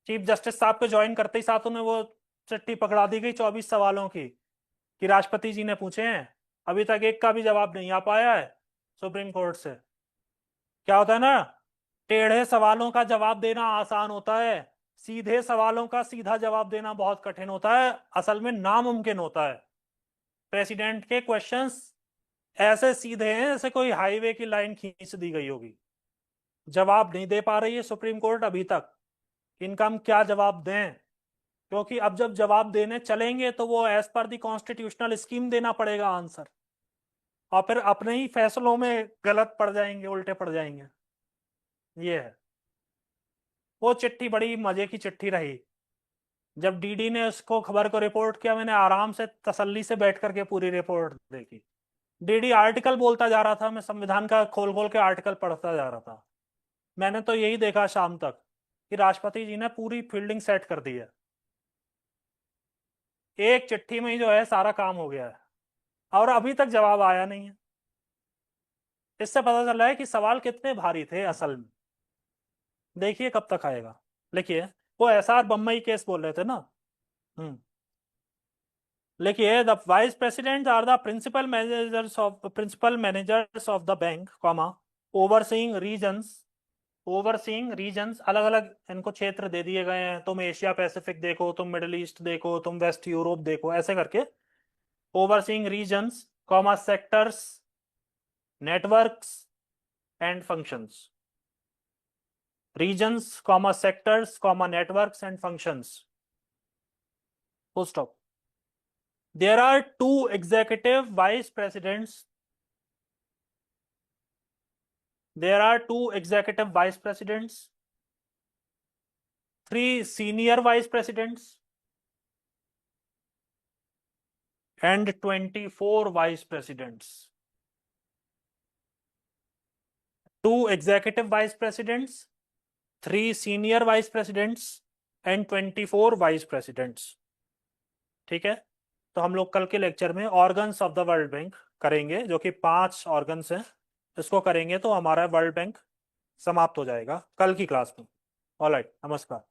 चीफ जस्टिस साहब को ज्वाइन करते ही साथ उन्हें वो चिट्ठी पकड़ा दी गई 24 सवालों की, कि राष्ट्रपति जी ने पूछे हैं, अभी तक एक का भी जवाब नहीं आ पाया है सुप्रीम कोर्ट से। क्या होता है ना, टेढ़े सवालों का जवाब देना आसान होता है, सीधे सवालों का सीधा जवाब देना बहुत कठिन होता है, असल में नामुमकिन होता है। प्रेसिडेंट के क्वेश्चंस ऐसे सीधे हैं जैसे कोई हाईवे की लाइन खींच दी गई होगी। जवाब नहीं दे पा रही है सुप्रीम कोर्ट अभी तक, इनका हम क्या जवाब दें, क्योंकि अब जब जवाब देने चलेंगे तो वो एज पर दी कॉन्स्टिट्यूशनल स्कीम देना पड़ेगा आंसर, और फिर अपने ही फैसलों में गलत पड़ जाएंगे, उल्टे पड़ जाएंगे। ये है। वो चिट्ठी बड़ी मजे की चिट्ठी रही। जब डीडी ने उसको खबर को रिपोर्ट किया, मैंने आराम से तसल्ली से बैठ करके पूरी रिपोर्ट देखी। डीडी आर्टिकल बोलता जा रहा था, मैं संविधान का खोल खोल के आर्टिकल पढ़ता जा रहा था। मैंने तो यही देखा शाम तक कि राष्ट्रपति जी ने पूरी फील्डिंग सेट कर दी है, एक चिट्ठी में ही जो है सारा काम हो गया है, और अभी तक जवाब आया नहीं है। इससे पता चल रहा है कि सवाल कितने भारी थे असल में। देखिए कब तक आएगा। लिखिए, वो एसआर बम्बई केस बोल रहे थे ना। हम्म लिखिए, the vice president are the principal managers of the bank, comma, overseeing regions. Overseeing regions, अलग अलग इनको क्षेत्र दे दिए गए हैं, तुम एशिया पैसिफिक देखो, तुम मिडिल ईस्ट देखो, तुम वेस्ट यूरोप देखो, ऐसे करके। Overseeing regions, comma, sectors, networks and functions. regions comma sectors comma networks and functions, full stop. There are two executive vice presidents. There are two executive vice presidents, three senior vice presidents, and 24 vice presidents. Two executive vice presidents, three senior vice presidents, and 24 vice presidents. ठीक है, तो हम लोग कल के lecture में organs of the World bank करेंगे, जो कि 5 ऑर्गन्स हैं। इसको करेंगे तो हमारा वर्ल्ड बैंक समाप्त हो जाएगा कल की क्लास में। ऑलराइट, नमस्कार।